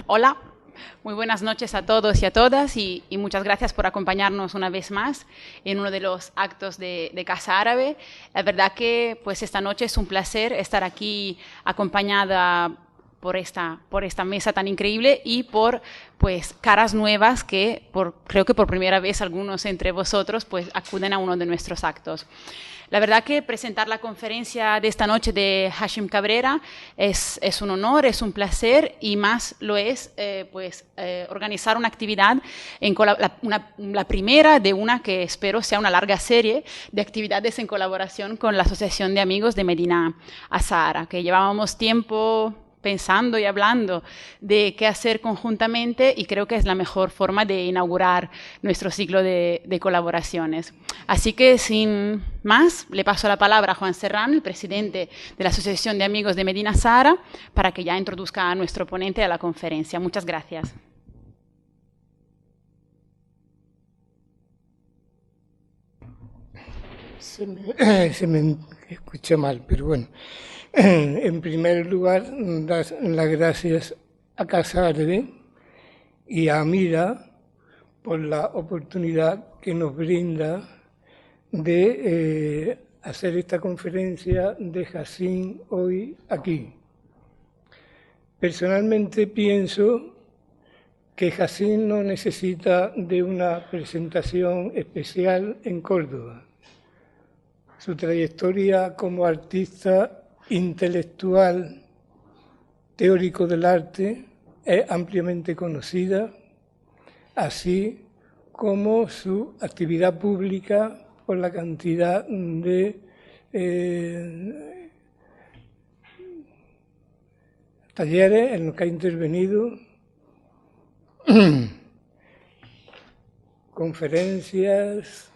Hola, muy buenas noches a todos y a todas y muchas gracias por acompañarnos una vez más en uno de los actos de Casa Árabe. La verdad que pues esta noche es un placer estar aquí acompañada por esta mesa tan increíble y por pues caras nuevas que creo que por primera vez algunos entre vosotros pues acuden a uno de nuestros actos. La verdad que presentar la conferencia de esta noche de Hashim Cabrera es un honor, es un placer y más lo es organizar una actividad, la primera de una que espero sea una larga serie de actividades en colaboración con la Asociación de Amigos de Medina Azahara, que llevábamos tiempo pensando y hablando de qué hacer conjuntamente y creo que es la mejor forma de inaugurar nuestro ciclo de colaboraciones. Así que sin más, le paso la palabra a Juan Serrano, el presidente de la Asociación de Amigos de Medina Azahara, para que ya introduzca a nuestro ponente a la conferencia. Muchas gracias. Se me escucha mal, pero bueno. En primer lugar, dar las gracias a Casa Árabe y a Amira por la oportunidad que nos brinda de hacer esta conferencia de Hashim hoy aquí. Personalmente pienso que Hashim no necesita de una presentación especial en Córdoba. Su trayectoria como artista intelectual, teórico del arte, es ampliamente conocida, así como su actividad pública por la cantidad de talleres en los que ha intervenido, conferencias,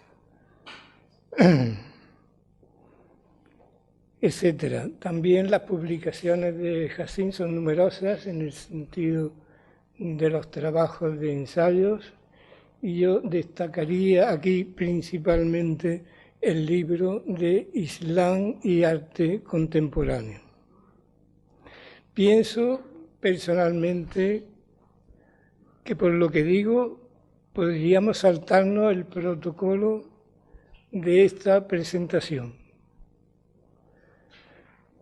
etcétera. También las publicaciones de Hashim son numerosas en el sentido de los trabajos de ensayos y yo destacaría aquí principalmente el libro de Islam y arte contemporáneo. Pienso personalmente que por lo que digo podríamos saltarnos el protocolo de esta presentación.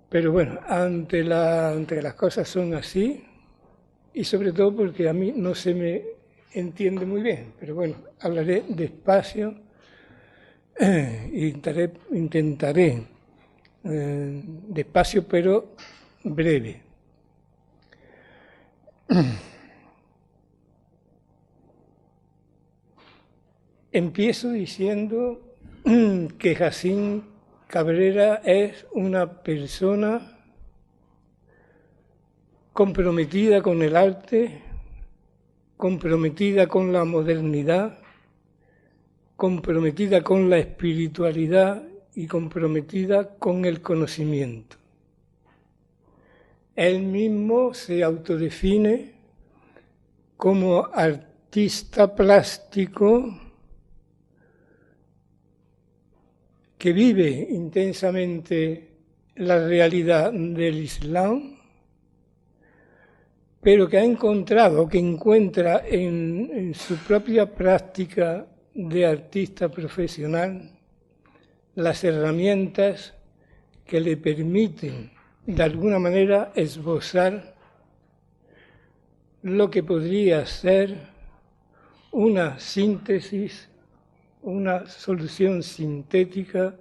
Pero bueno, ante las cosas son así, y sobre todo porque a mí no se me entiende muy bien, pero bueno, hablaré despacio, intentaré despacio pero breve. Empiezo diciendo que Hashim Cabrera es una persona comprometida con el arte, comprometida con la modernidad, comprometida con la espiritualidad y comprometida con el conocimiento. Él mismo se autodefine como artista plástico que vive intensamente la realidad del Islam, pero que ha encontrado, que encuentra en su propia práctica de artista profesional las herramientas que le permiten de alguna manera esbozar lo que podría ser una síntesis, una solución sintética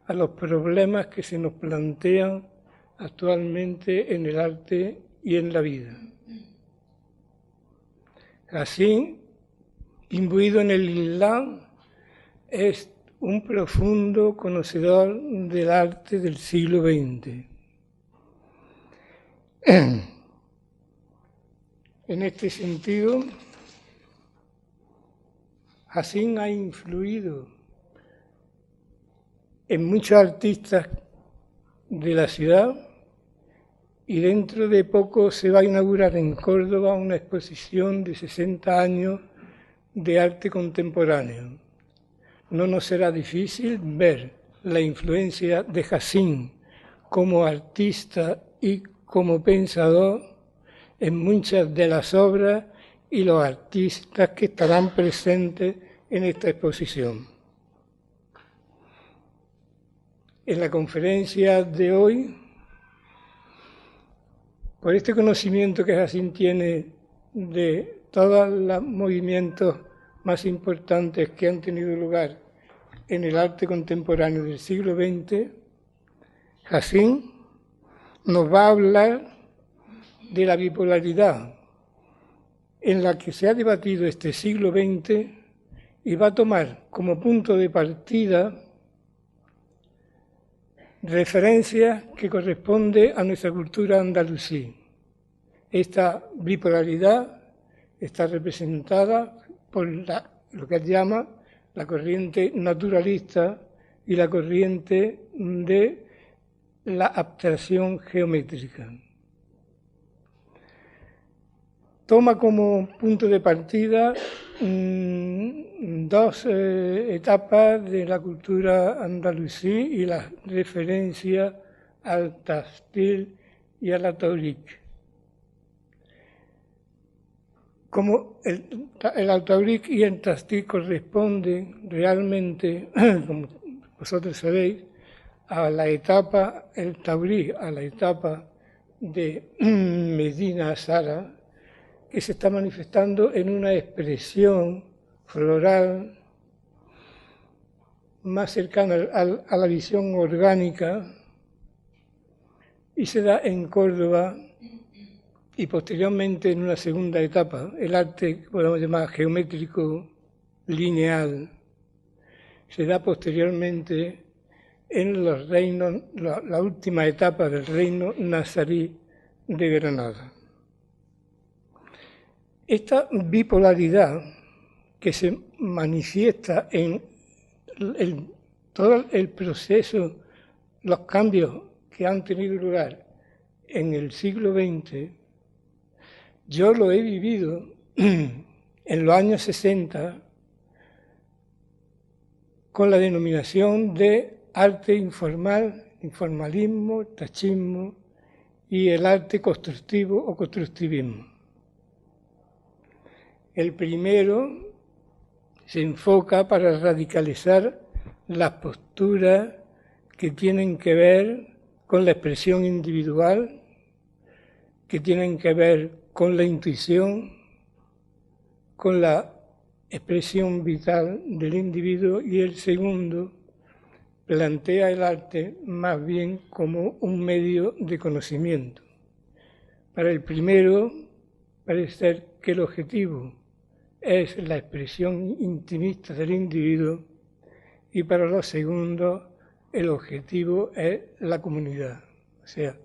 a los problemas que se nos plantean actualmente en el arte y en la vida. Hashim, imbuido en el Islam, es un profundo conocedor del arte del siglo XX. En este sentido, Hashim ha influido en muchos artistas de la ciudad y dentro de poco se va a inaugurar en Córdoba una exposición de 60 años de arte contemporáneo. No nos será difícil ver la influencia de Hashim como artista y como pensador en muchas de las obras y los artistas que estarán presentes en esta exposición. En la conferencia de hoy, por este conocimiento que Jacín tiene de todos los movimientos más importantes que han tenido lugar en el arte contemporáneo del siglo XX, Jacín nos va a hablar de la bipolaridad en la que se ha debatido este siglo XX y va a tomar como punto de partida referencia que corresponde a nuestra cultura andalusí. Esta bipolaridad está representada por lo que él llama la corriente naturalista y la corriente de la abstracción geométrica. Toma como punto de partida dos etapas de la cultura andalusí y la referencia al Tastil y a la Tauric. Como el Altauric y el Tastil corresponden realmente, como vosotros sabéis, a la etapa, el Tauric, a la etapa de Medina Sara, que se está manifestando en una expresión floral más cercana a la visión orgánica, y se da en Córdoba y posteriormente en una segunda etapa, el arte que podemos llamar geométrico lineal, se da posteriormente en los reinos, la última etapa del reino nazarí de Granada. Esta bipolaridad que se manifiesta en todo el proceso, los cambios que han tenido lugar en el siglo XX, yo lo he vivido en los años 60 con la denominación de arte informal, informalismo, tachismo y el arte constructivo o constructivismo. El primero se enfoca para radicalizar las posturas que tienen que ver con la expresión individual, que tienen que ver con la intuición, con la expresión vital del individuo, y el segundo plantea el arte más bien como un medio de conocimiento. Para el primero parece ser que el objetivo es la expresión intimista del individuo, y para los segundos el objetivo es la comunidad. O sea,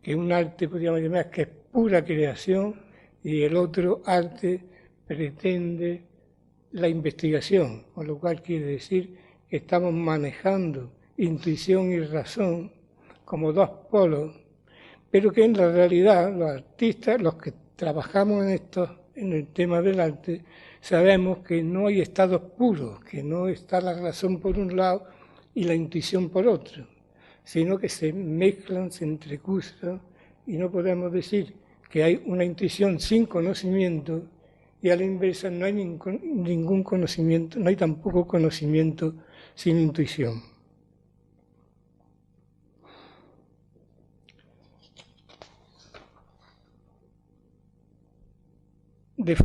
que un arte podríamos llamar que es pura creación y el otro arte pretende la investigación, con lo cual quiere decir que estamos manejando intuición y razón como dos polos, pero que en la realidad los artistas, los que trabajamos en el tema del arte, sabemos que no hay estados puros, que no está la razón por un lado y la intuición por otro, sino que se mezclan, se entrecruzan, y no podemos decir que hay una intuición sin conocimiento y a la inversa no hay ningún conocimiento, no hay tampoco conocimiento sin intuición.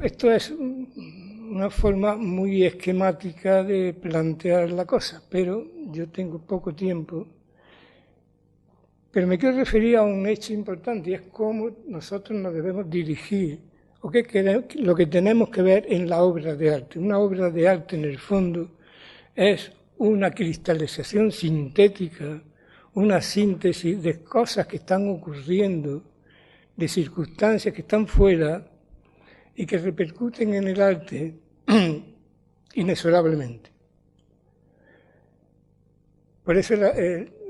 Esto es una forma muy esquemática de plantear la cosa, pero yo tengo poco tiempo. Pero me quiero referir a un hecho importante, y es cómo nosotros nos debemos dirigir, o lo que tenemos que ver en la obra de arte. Una obra de arte, en el fondo, es una cristalización sintética, una síntesis de cosas que están ocurriendo, de circunstancias que están fuera y que repercuten en el arte inexorablemente. Por eso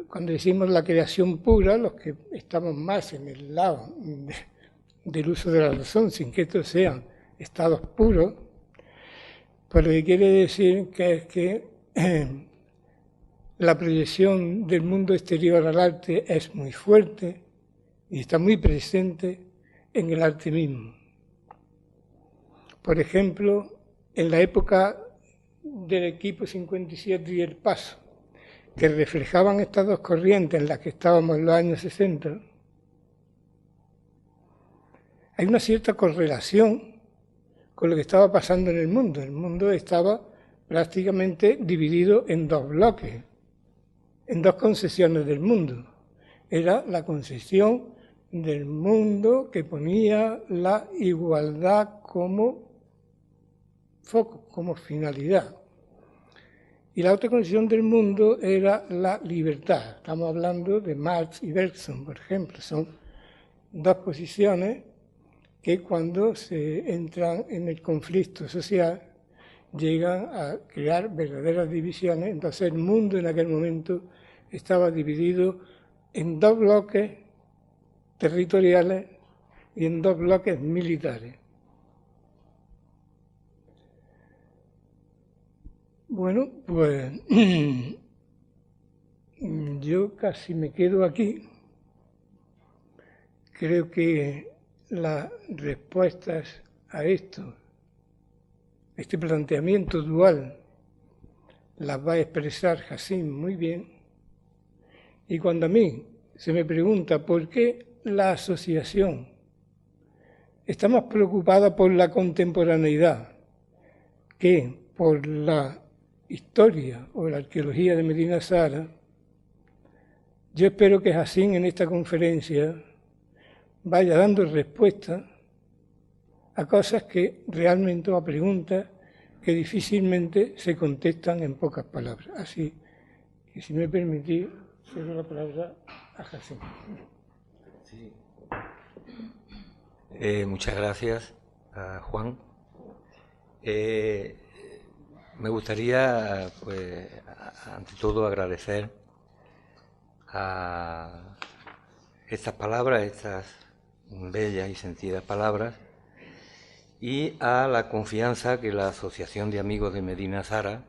cuando decimos la creación pura, los que estamos más en el lado del uso de la razón, sin que estos sean estados puros, pues lo que quiere decir que es que la proyección del mundo exterior al arte es muy fuerte y está muy presente, en el arte mismo. Por ejemplo, en la época del equipo 57 y el Paso, que reflejaban estas dos corrientes en las que estábamos en los años 60, hay una cierta correlación con lo que estaba pasando en el mundo. El mundo estaba prácticamente dividido en dos bloques, en dos concepciones del mundo. Era la concepción del mundo que ponía la igualdad como foco, como finalidad. Y la otra concepción del mundo era la libertad. Estamos hablando de Marx y Bergson, por ejemplo. Son dos posiciones que cuando se entran en el conflicto social llegan a crear verdaderas divisiones. Entonces el mundo en aquel momento estaba dividido en dos bloques territoriales y en dos bloques militares. Bueno, pues yo casi me quedo aquí. Creo que las respuestas a esto, este planteamiento dual, las va a expresar Jacín muy bien. Y cuando a mí se me pregunta por qué la asociación está más preocupada por la contemporaneidad que por la historia o la arqueología de Medina Zahara, yo espero que Jacín en esta conferencia vaya dando respuesta a cosas que realmente, o a preguntas que difícilmente se contestan en pocas palabras. Así que, si me permitís, cedo la palabra a Jacín. Sí. Muchas gracias a Juan. Me gustaría, pues, ante todo agradecer a estas palabras, estas bellas y sentidas palabras, y a la confianza que la Asociación de Amigos de Medina Zahara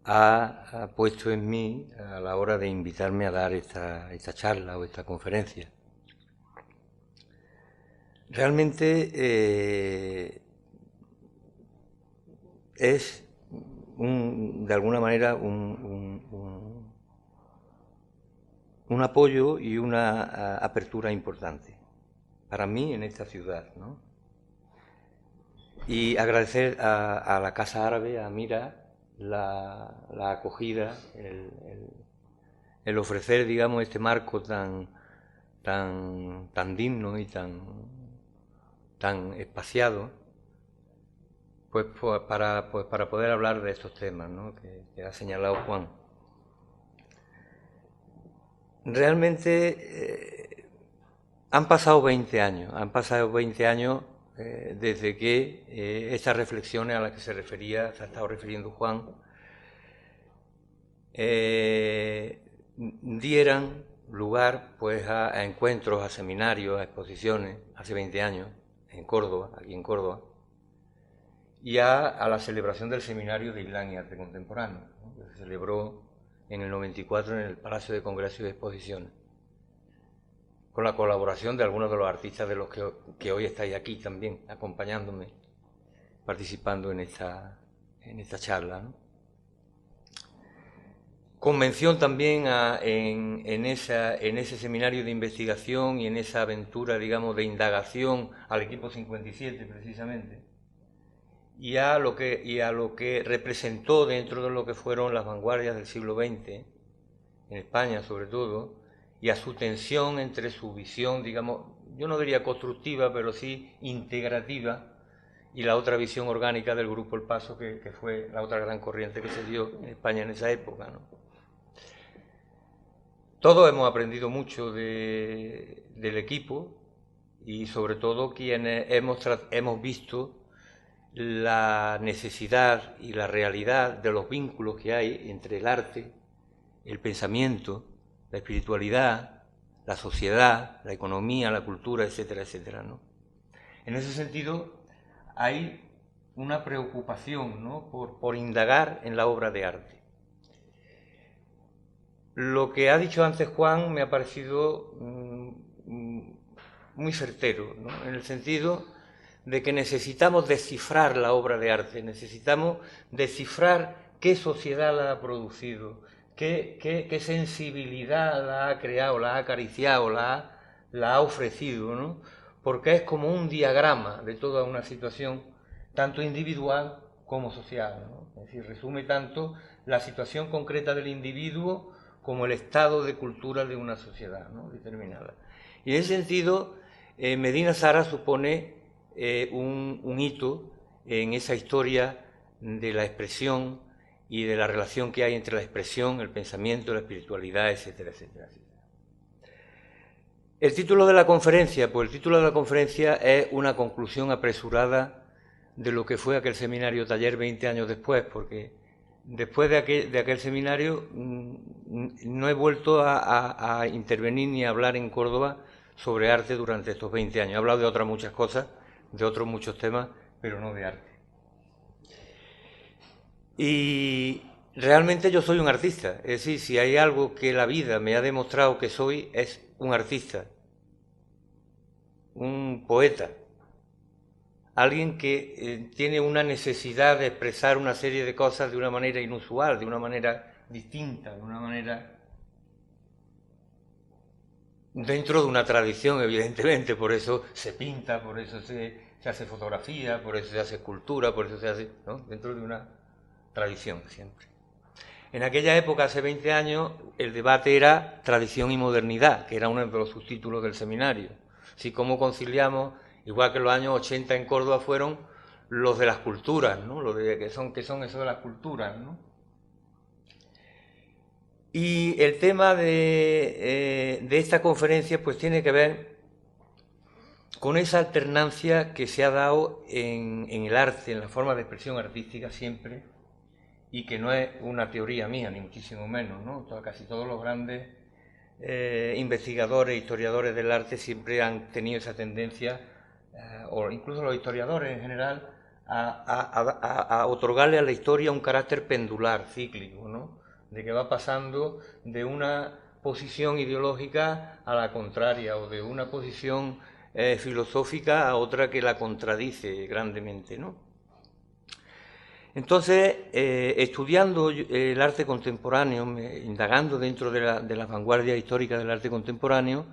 ha puesto en mí a la hora de invitarme a dar esta charla o esta conferencia. Realmente es de alguna manera un apoyo y una apertura importante para mí en esta ciudad, ¿no? Y agradecer a la Casa Árabe, a Mira, la acogida, el ofrecer, digamos, este marco tan digno y tan espaciado, pues para poder hablar de estos temas, ¿no?, que ha señalado Juan. Realmente han pasado 20 años desde que estas reflexiones a las que se ha estado refiriendo Juan, dieran lugar, pues, a encuentros, a seminarios, a exposiciones, hace 20 años, en Córdoba, aquí en Córdoba, y a la celebración del Seminario de Islam y Arte Contemporáneo, ¿no?, que se celebró en el 94 en el Palacio de Congresos y Exposiciones, con la colaboración de algunos de los artistas de los que hoy estáis aquí también, acompañándome, participando en esta charla, ¿no? Convención también en ese seminario de investigación y en esa aventura, digamos, de indagación al equipo 57 precisamente, y a lo que representó dentro de lo que fueron las vanguardias del siglo XX, en España sobre todo, y a su tensión entre su visión, digamos, yo no diría constructiva, pero sí integrativa, y la otra visión orgánica del Grupo El Paso, que fue la otra gran corriente que se dio en España en esa época, ¿no? Todos hemos aprendido mucho del equipo, y sobre todo quienes hemos visto la necesidad y la realidad de los vínculos que hay entre el arte, el pensamiento, la espiritualidad, la sociedad, la economía, la cultura, etcétera, etcétera, ¿no? En ese sentido, hay una preocupación, ¿no?, por indagar en la obra de arte. Lo que ha dicho antes Juan me ha parecido muy certero, ¿no? En el sentido de que necesitamos descifrar la obra de arte, necesitamos descifrar qué sociedad la ha producido, qué sensibilidad la ha creado, la ha acariciado, la ha ofrecido, ¿no? Porque es como un diagrama de toda una situación, tanto individual como social, ¿no? Es decir, resume tanto la situación concreta del individuo como el estado de cultura de una sociedad, ¿no? Determinada. Y en ese sentido, Medina Zara supone un hito en esa historia de la expresión y de la relación que hay entre la expresión, el pensamiento, la espiritualidad, etcétera, etcétera, etcétera. El título de la conferencia, pues el título de la conferencia es una conclusión apresurada de lo que fue aquel seminario taller 20 años después, porque después de aquel seminario no he vuelto a intervenir ni a hablar en Córdoba sobre arte durante estos 20 años. He hablado de otras muchas cosas, de otros muchos temas, pero no de arte. Y realmente yo soy un artista, es decir, si hay algo que la vida me ha demostrado que soy, es un artista, un poeta, alguien que tiene una necesidad de expresar una serie de cosas de una manera inusual, de una manera distinta, de una manera dentro de una tradición, evidentemente, por eso se pinta, por eso se hace fotografía, por eso se hace escultura, por eso se hace, ¿no? Dentro de una tradición siempre. En aquella época, hace 20 años, el debate era tradición y modernidad, que era uno de los subtítulos del seminario. Así como conciliamos, igual que los años 80 en Córdoba fueron los de las culturas, ¿no? Los de que son eso de las culturas, ¿no? Y el tema de esta conferencia pues tiene que ver con esa alternancia que se ha dado en el arte, en la forma de expresión artística siempre, y que no es una teoría mía, ni muchísimo menos, ¿no? Casi todos los grandes investigadores, historiadores del arte siempre han tenido esa tendencia, o incluso los historiadores en general, a otorgarle a la historia un carácter pendular, cíclico, ¿no? De que va pasando de una posición ideológica a la contraria, o de una posición filosófica a otra que la contradice grandemente, ¿no? Entonces, estudiando el arte contemporáneo, indagando dentro de la vanguardia histórica del arte contemporáneo,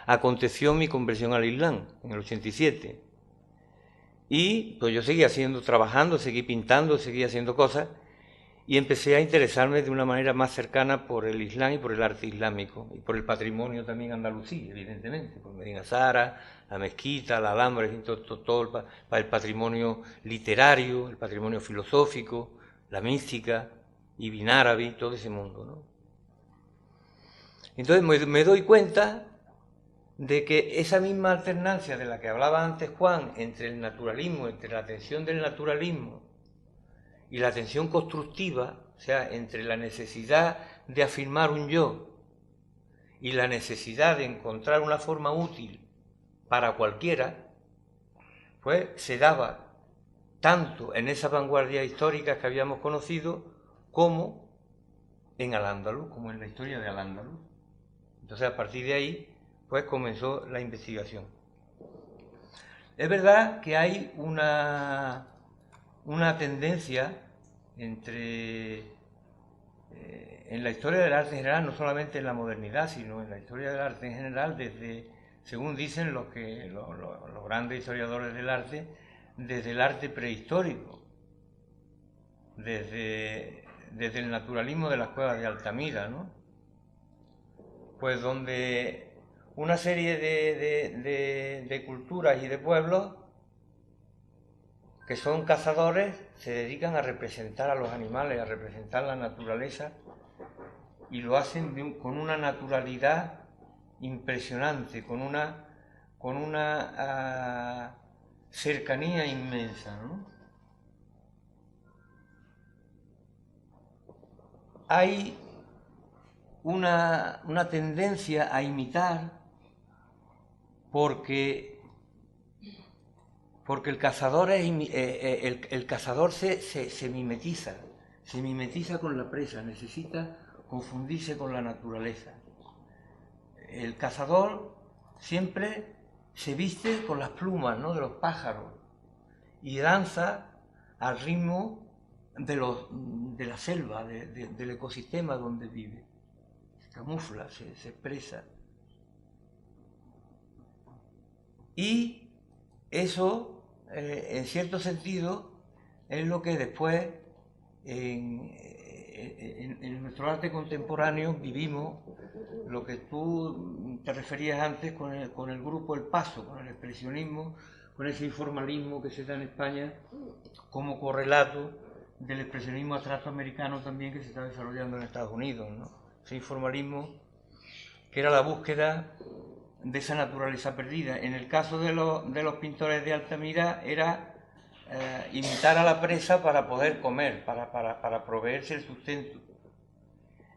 aconteció mi conversión al Islam en el 87. Y pues yo seguía trabajando, seguí pintando, seguí haciendo cosas, y empecé a interesarme de una manera más cercana por el Islam y por el arte islámico, y por el patrimonio también andalusí, evidentemente, por Medina Zara, la mezquita, la Alhambra, todo el patrimonio literario, el patrimonio filosófico, la mística, Ibn Arabi, todo ese mundo, ¿no? Entonces me doy cuenta de que esa misma alternancia de la que hablaba antes Juan, entre el naturalismo, entre la tensión del naturalismo y la tensión constructiva, o sea, entre la necesidad de afirmar un yo y la necesidad de encontrar una forma útil para cualquiera, pues se daba tanto en esas vanguardias históricas que habíamos conocido como en Al-Ándalus, como en la historia de Al-Ándalus. Entonces, a partir de ahí, pues comenzó la investigación. Es verdad que hay una tendencia en la historia del arte en general, no solamente en la modernidad, sino en la historia del arte en general, desde, según dicen los grandes historiadores del arte, desde el arte prehistórico, desde el naturalismo de las cuevas de Altamira, ¿no? Pues donde una serie de culturas y de pueblos que son cazadores se dedican a representar a los animales, a representar la naturaleza, y lo hacen con una naturalidad impresionante, con una cercanía inmensa, ¿no? Hay una tendencia a imitar porque el cazador el cazador se mimetiza con la presa, necesita confundirse con la naturaleza. El cazador siempre se viste con las plumas, ¿no?, de los pájaros y danza al ritmo de la selva, del ecosistema donde vive. Se camufla, se expresa. Y eso, en cierto sentido, es lo que después en nuestro arte contemporáneo vivimos, lo que tú te referías antes con el grupo El Paso, con el expresionismo, con ese informalismo que se da en España como correlato del expresionismo abstracto americano también que se está desarrollando en Estados Unidos, ¿no? Ese informalismo que era la búsqueda de esa naturaleza perdida. En el caso de los pintores de Altamira era imitar a la presa para poder comer, para proveerse el sustento.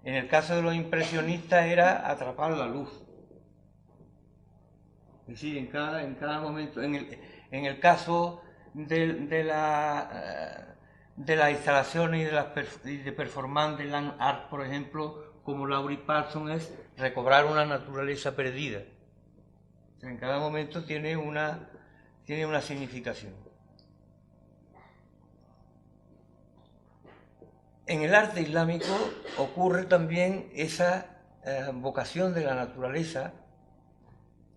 En el caso de los impresionistas era atrapar la luz. Es decir, en cada momento, en el caso de las instalaciones y de performance de land art, por ejemplo, como Laurie Parsons, es recobrar una naturaleza perdida. O sea, en cada momento tiene una significación. En el arte islámico ocurre también esa vocación de la naturaleza,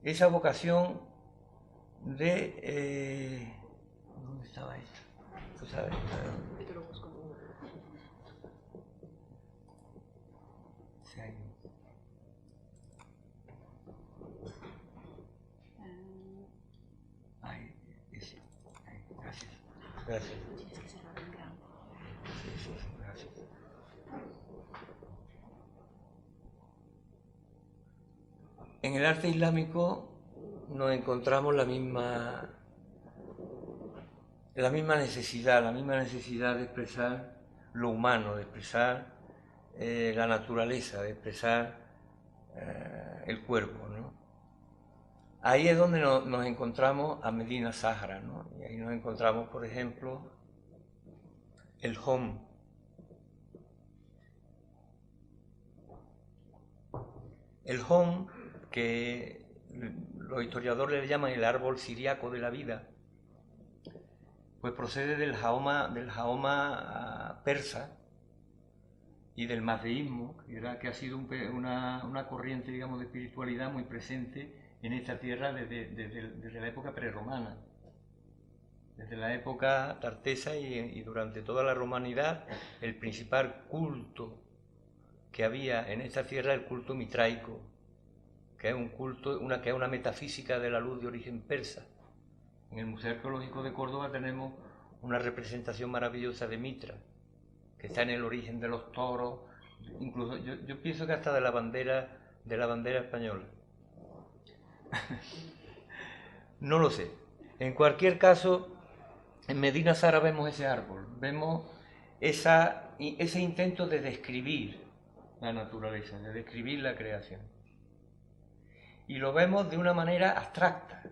esa vocación de... ¿dónde estaba esto? ¿Tú sabes? Ay, ese. Ay, gracias. Gracias. Sí, gracias. En el arte islámico nos encontramos la misma necesidad de expresar lo humano, de expresar la naturaleza, de expresar el cuerpo, ¿no? Ahí es donde nos encontramos a Medina Zahra, ¿no? Y ahí nos encontramos, por ejemplo, el hom. El hom, que los historiadores le llaman el árbol siriaco de la vida, pues procede del Jahoma persa y del mazdeísmo, que ha sido una corriente, digamos, de espiritualidad muy presente en esta tierra desde la época prerromana, desde la época tartesa y durante toda la romanidad. El principal culto que había en esta tierra, el culto mitraico, que es un culto, que es una metafísica de la luz de origen persa. En el Museo Arqueológico de Córdoba tenemos una representación maravillosa de Mitra, que está en el origen de los toros, incluso yo pienso que hasta de la bandera española. No lo sé. En cualquier caso, en Medina Zahra vemos ese árbol, vemos ese intento de describir la naturaleza, de describir la creación. Y lo vemos de una manera abstracta.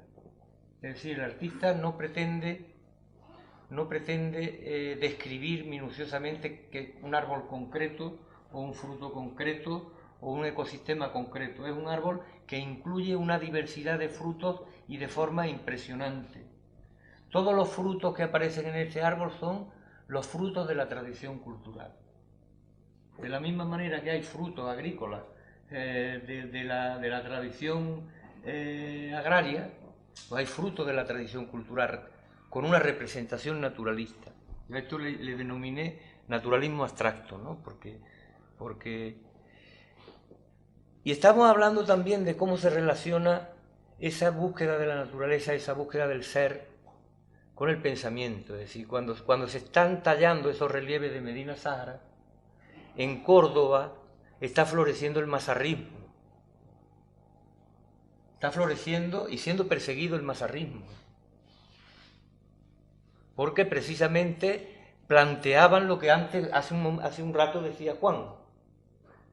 Es decir, el artista no pretende describir minuciosamente que un árbol concreto o un fruto concreto o un ecosistema concreto. Es un árbol que incluye una diversidad de frutos y de formas impresionante. Todos los frutos que aparecen en este árbol son los frutos de la tradición cultural. De la misma manera que hay frutos agrícolas de la tradición agraria, pues hay frutos de la tradición cultural con una representación naturalista. Yo a esto le denominé naturalismo abstracto, ¿no? Porque... Y estamos hablando también de cómo se relaciona esa búsqueda de la naturaleza, esa búsqueda del ser, con el pensamiento. Es decir, cuando se están tallando esos relieves de Medina Zahra, en Córdoba está floreciendo el mazarrismo. Está floreciendo y siendo perseguido el mazarrismo. Porque precisamente planteaban lo que antes, hace un rato decía Juan,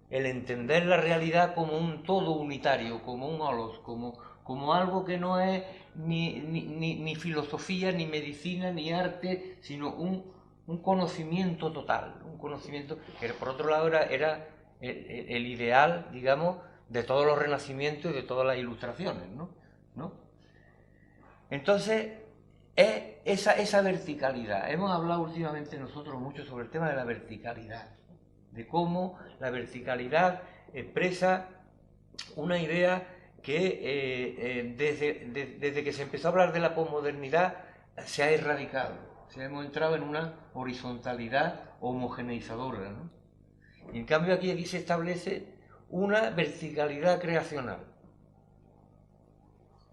el entender la realidad como un todo unitario, como un holos, como algo que no es ni filosofía, ni medicina, ni arte, sino un conocimiento total, un conocimiento que por otro lado era el ideal, digamos, de todos los renacimientos y de todas las ilustraciones, ¿no? Entonces, es esa verticalidad. Hemos hablado últimamente nosotros mucho sobre el tema de la verticalidad, de cómo la verticalidad expresa una idea que desde que se empezó a hablar de la posmodernidad se ha erradicado. O sea, hemos entrado en una horizontalidad homogeneizadora, ¿no? Y en cambio aquí se establece una verticalidad creacional.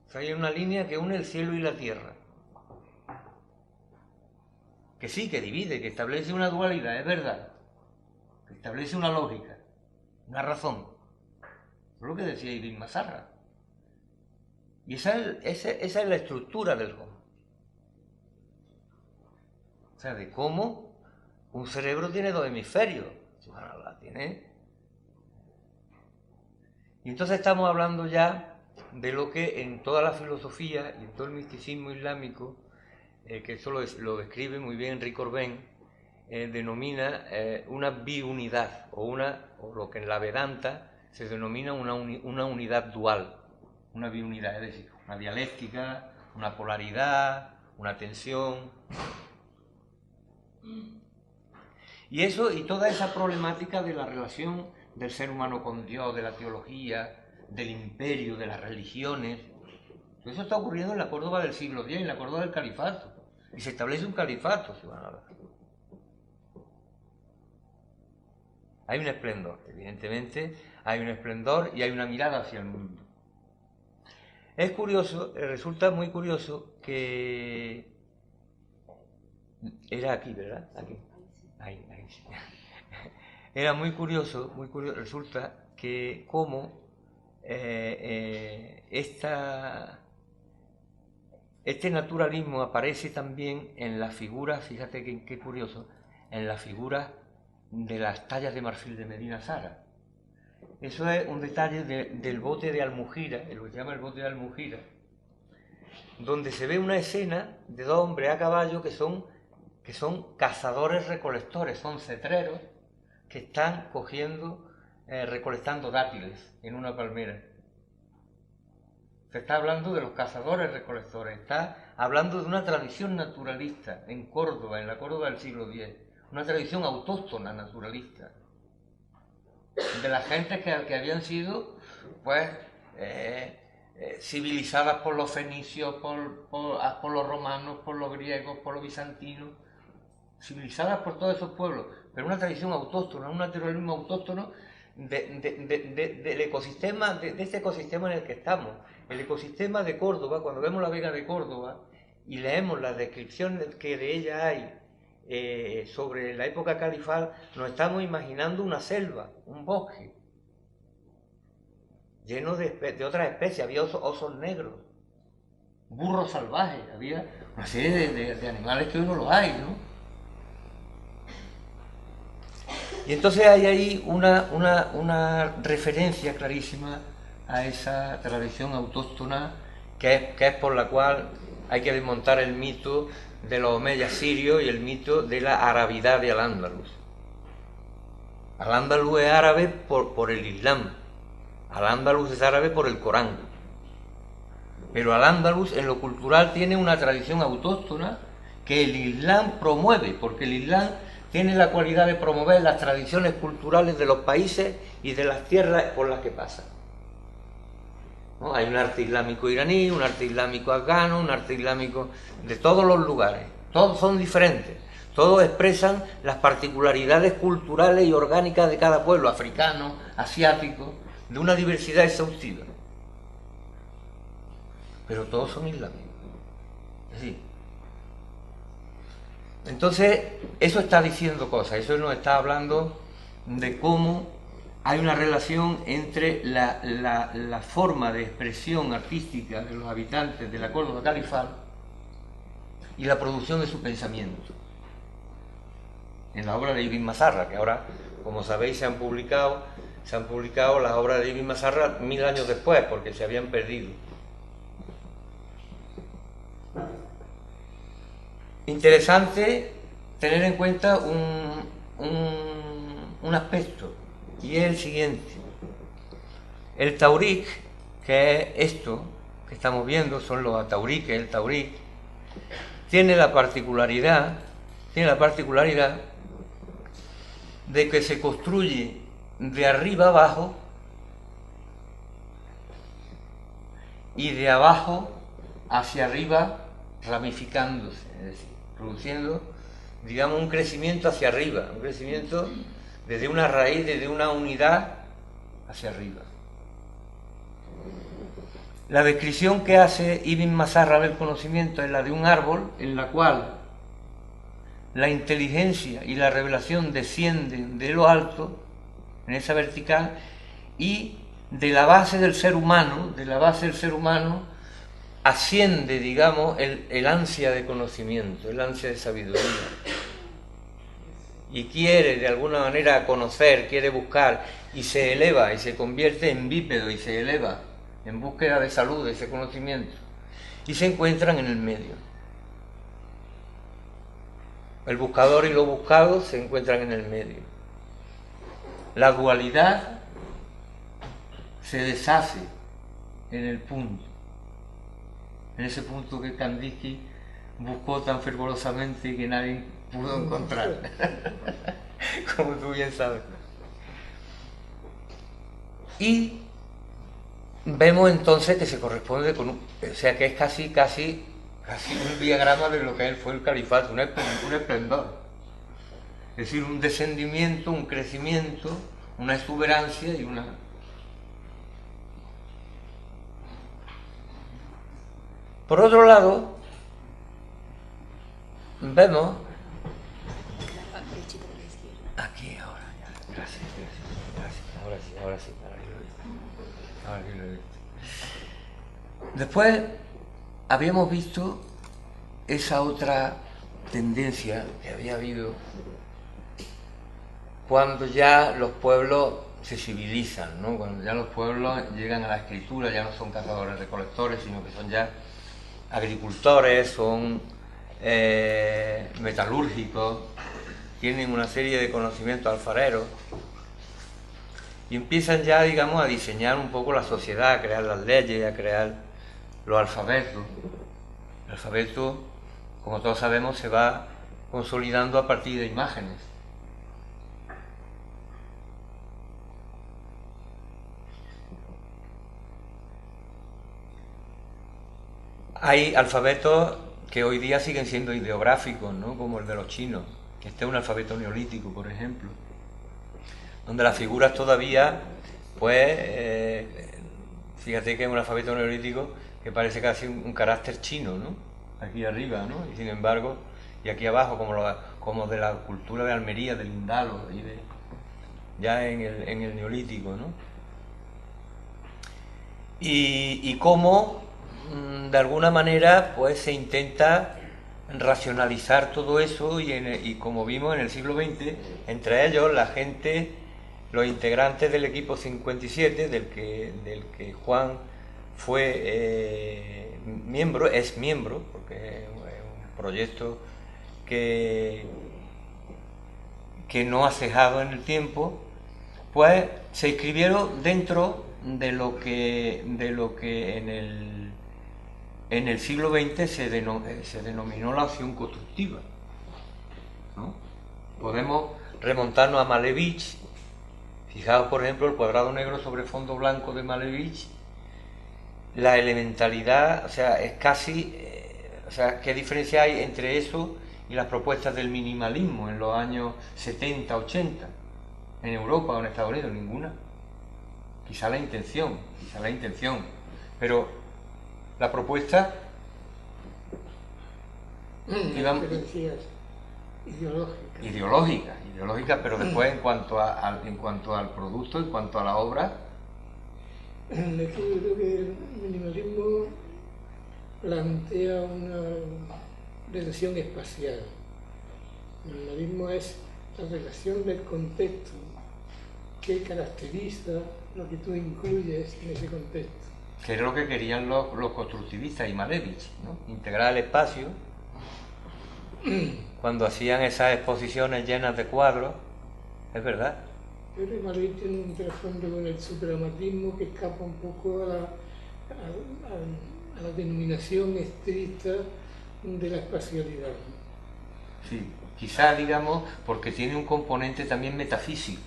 O sea, hay una línea que une el cielo y la tierra. Que sí, que divide, que establece una dualidad, es verdad. Que establece una lógica, una razón. Es lo que decía Ibn Mazarra. Y esa es la estructura del Homo. O sea, de cómo un cerebro tiene dos hemisferios. Bueno, la tiene. Y entonces estamos hablando ya de lo que en toda la filosofía y en todo el misticismo islámico, que eso lo describe muy bien Enrique Corbén, denomina una biunidad, o lo que en la Vedanta se denomina una unidad dual, una biunidad, es decir, una dialéctica, una polaridad, una tensión. Y eso, y toda esa problemática de la relación del ser humano con Dios, de la teología, del imperio, de las religiones, todo eso está ocurriendo en la Córdoba del siglo X, en la Córdoba del califato. Y se establece un califato, si van a ver. Hay un esplendor, evidentemente, hay un esplendor y hay una mirada hacia el mundo. Es curioso, resulta muy curioso que... Era aquí, ¿verdad? Aquí. Ahí. Era muy curioso, resulta que como este naturalismo aparece también en las figuras, fíjate qué curioso, en las figuras de las tallas de marfil de Medina Sara. Eso es un detalle del bote de Almugira, lo que se llama el bote de Almugira, donde se ve una escena de dos hombres a caballo que son cazadores-recolectores, son cetreros que están recolectando dátiles en una palmera. Se está hablando de los cazadores-recolectores, está hablando de una tradición naturalista en Córdoba, en la Córdoba del siglo X, una tradición autóctona naturalista, de las gentes que habían sido, pues, civilizadas por los fenicios, por los romanos, por los griegos, por los bizantinos, civilizadas por todos esos pueblos, pero una tradición autóctona, un naturalismo autóctono del ecosistema, de este ecosistema en el que estamos. El ecosistema de Córdoba, cuando vemos la Vega de Córdoba y leemos las descripciones que de ella hay sobre la época califal, nos estamos imaginando una selva, un bosque, lleno de otras especies. Había osos negros, burros salvajes, había una serie de animales que hoy no los hay, ¿no? Y entonces hay ahí una referencia clarísima a esa tradición autóctona que es por la cual hay que desmontar el mito de los omeyas sirios y el mito de la arabidad de Al-Ándalus. Al-Ándalus es árabe por el Islam, Al-Ándalus es árabe por el Corán, pero Al-Ándalus en lo cultural tiene una tradición autóctona que el Islam promueve, porque el Islam tiene la cualidad de promover las tradiciones culturales de los países y de las tierras por las que pasan, ¿no? Hay un arte islámico iraní, un arte islámico afgano, un arte islámico de todos los lugares. Todos son diferentes, todos expresan las particularidades culturales y orgánicas de cada pueblo, africano, asiático, de una diversidad exhaustiva. Pero todos son islámicos. Es decir, entonces, eso está diciendo cosas, eso nos está hablando de cómo hay una relación entre la forma de expresión artística de los habitantes de la Córdoba califal y la producción de su pensamiento. En la obra de Ibn Mazarra, que ahora, como sabéis, se han publicado las obras de Ibn Mazarra 1000 años después, porque se habían perdido. Interesante tener en cuenta un aspecto, y es el siguiente. El Taurik, que es esto, que estamos viendo son los atauriques, el taurí, tiene la particularidad de que se construye de arriba abajo y de abajo hacia arriba, ramificándose, es decir, produciendo, digamos, un crecimiento hacia arriba, un crecimiento desde una raíz, desde una unidad hacia arriba. La descripción que hace Ibn Mazarra del conocimiento es la de un árbol en la cual la inteligencia y la revelación descienden de lo alto, en esa vertical, y de la base del ser humano, asciende, digamos, el ansia de conocimiento, el ansia de sabiduría. Y quiere de alguna manera conocer, quiere buscar, y se eleva, y se convierte en bípedo, y se eleva en búsqueda de salud, de ese conocimiento. Y se encuentran en el medio. El buscador y lo buscado se encuentran en el medio. La dualidad se deshace en el punto, en ese punto que Kandinsky buscó tan fervorosamente y que nadie pudo encontrar, como tú bien sabes. Y vemos entonces que se corresponde con o sea, que es casi un diagrama de lo que fue el califato, un esplendor. Es decir, un descendimiento, un crecimiento, una exuberancia y una... Por otro lado, vemos... Aquí, ahora, ya. Gracias. Ahora sí lo he visto. Después habíamos visto esa otra tendencia que había habido cuando ya los pueblos se civilizan, ¿no? Cuando ya los pueblos llegan a la escritura, ya no son cazadores recolectores, sino que son ya agricultores, son metalúrgicos, tienen una serie de conocimientos alfareros y empiezan ya, digamos, a diseñar un poco la sociedad, a crear las leyes, a crear los alfabetos. El alfabeto, como todos sabemos, se va consolidando a partir de imágenes. Hay alfabetos que hoy día siguen siendo ideográficos, ¿no? Como el de los chinos. Este es un alfabeto neolítico, por ejemplo, donde las figuras todavía, pues, fíjate que es un alfabeto neolítico que parece casi un carácter chino, ¿no? Aquí arriba, ¿no? Y sin embargo, y aquí abajo, como de la cultura de Almería, del Indalo, ya en el neolítico, ¿no? Y cómo, de alguna manera, pues se intenta racionalizar todo eso y como vimos en el siglo XX, entre ellos la gente, los integrantes del equipo 57, del que Juan fue miembro, es miembro, porque es un proyecto que no ha cejado en el tiempo, pues se inscribieron dentro de lo que en el siglo XX se denominó la opción constructiva, ¿no? Podemos remontarnos a Malevich. Fijaos, por ejemplo, el cuadrado negro sobre fondo blanco de Malevich, la elementalidad, o sea, es casi, o sea, ¿qué diferencia hay entre eso y las propuestas del minimalismo en los años 70, 80, en Europa o en Estados Unidos? Ninguna. Quizá la intención, pero la propuesta, digamos, ideológica, pero después en cuanto al producto, en cuanto a la obra. Es que yo creo que el minimalismo plantea una relación espacial. El minimalismo es la relación del contexto que caracteriza lo que tú incluyes en ese contexto. Que es lo que querían los constructivistas y Malevich, ¿no? Integrar el espacio. Cuando hacían esas exposiciones llenas de cuadros, es verdad. Pero Malevich tiene un trasfondo con el suprematismo que escapa un poco a la denominación estricta de la espacialidad. Sí, quizá, digamos, porque tiene un componente también metafísico.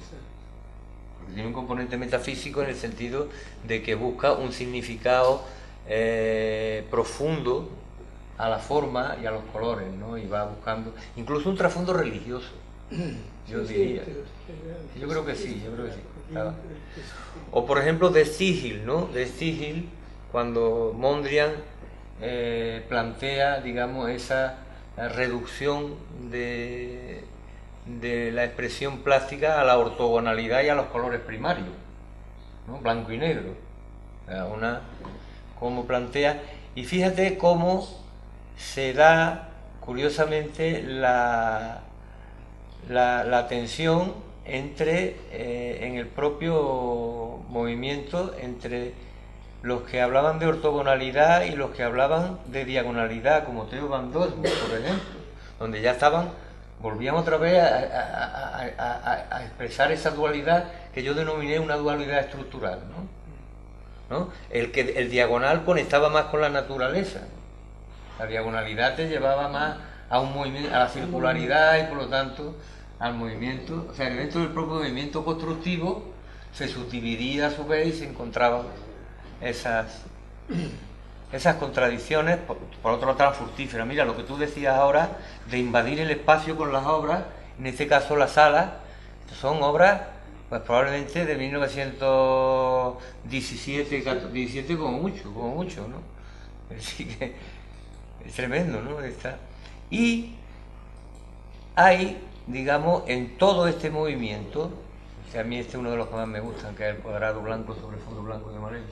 Porque tiene un componente metafísico en el sentido de que busca un significado profundo a la forma y a los colores, ¿no? Y va buscando incluso un trasfondo religioso, yo diría. Yo creo que sí, yo creo que sí. O por ejemplo de Sigil, ¿no? De Sigil, cuando Mondrian plantea, digamos, esa reducción de la expresión plástica a la ortogonalidad y a los colores primarios, ¿no? Blanco y negro. O sea, como plantea, y fíjate cómo se da curiosamente la tensión entre en el propio movimiento entre los que hablaban de ortogonalidad y los que hablaban de diagonalidad, como Theo van Doesburg, por ejemplo, donde ya volvían otra vez a expresar esa dualidad que yo denominé una dualidad estructural, ¿no? El diagonal conectaba más con la naturaleza, la diagonalidad te llevaba más a un movimiento, a la circularidad y por lo tanto al movimiento, o sea, dentro del propio movimiento constructivo se subdividía a su vez y se encontraban esas contradicciones, por otro lado tan fructíferas. Mira, lo que tú decías ahora de invadir el espacio con las obras, en este caso las salas, son obras pues probablemente de 1917 como mucho, ¿no? Así que es tremendo, ¿no? Y hay, digamos, en todo este movimiento, o sea, a mí este es uno de los que más me gustan, que es el cuadrado blanco sobre fondo blanco de Marense,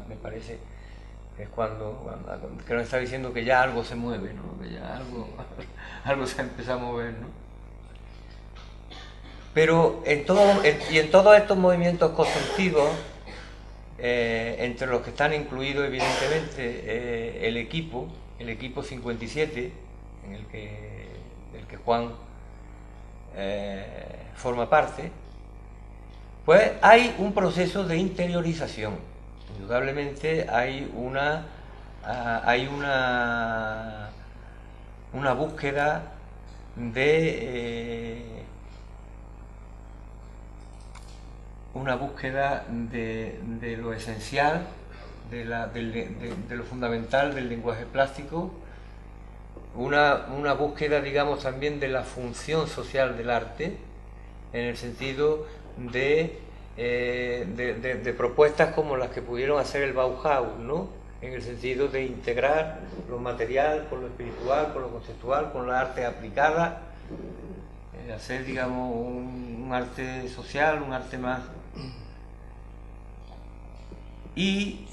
me parece que es cuando que nos está diciendo que ya algo se mueve, ¿no? Que ya algo se empieza a mover, ¿no? Pero en todos estos movimientos constructivos, entre los que están incluidos evidentemente el equipo 57, del que Juan forma parte, pues hay un proceso de interiorización. Indudablemente hay una búsqueda de lo esencial, de lo fundamental del lenguaje plástico, una búsqueda, digamos, también de la función social del arte, en el sentido de propuestas como las que pudieron hacer el Bauhaus, ¿no? En el sentido de integrar lo material con lo espiritual, con lo conceptual, con la arte aplicada, hacer, digamos, un arte social, un arte más. Y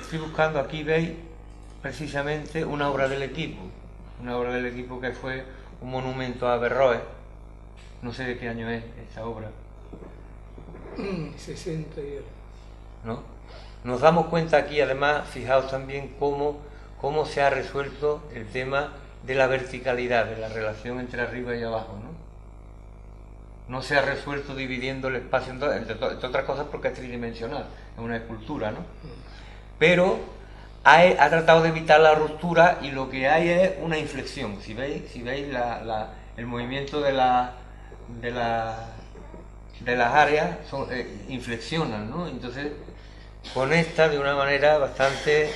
estoy buscando aquí, veis, precisamente una obra del equipo que fue un monumento a Averroes. No sé de qué año es esta obra. 60 y algo. ¿No? Nos damos cuenta aquí, además, fijaos también cómo se ha resuelto el tema de la verticalidad, de la relación entre arriba y abajo, ¿no? No se ha resuelto dividiendo el espacio, entre otras cosas porque es tridimensional, es una escultura, ¿no? Pero ha tratado de evitar la ruptura y lo que hay es una inflexión. Si veis el movimiento de las áreas inflexionan, ¿no? Entonces conecta de una manera bastante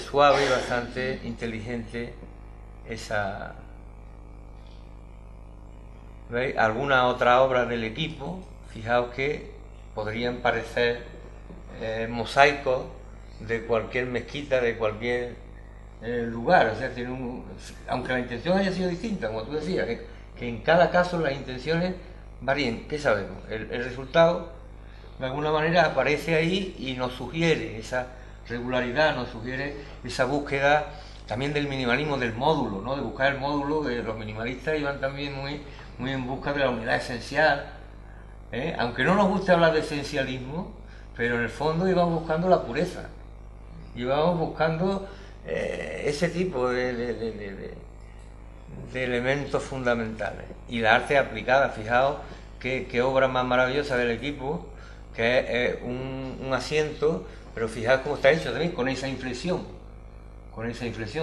suave y bastante inteligente esa. ¿Veis? Alguna otra obra del equipo, fijaos que podrían parecer mosaicos de cualquier mezquita, de cualquier lugar, o sea, aunque la intención haya sido distinta, como tú decías, que en cada caso las intenciones varían. ¿Qué sabemos? El resultado de alguna manera aparece ahí y nos sugiere esa regularidad, nos sugiere esa búsqueda también del minimalismo, del módulo, ¿no? De buscar el módulo. Los minimalistas iban también muy en busca de la unidad esencial, aunque no nos guste hablar de esencialismo, pero en el fondo íbamos buscando la pureza, íbamos buscando ese tipo de de elementos fundamentales. Y la arte aplicada, fijaos qué obra más maravillosa del equipo, que es un asiento, pero fijaos cómo está hecho también, con esa inflexión,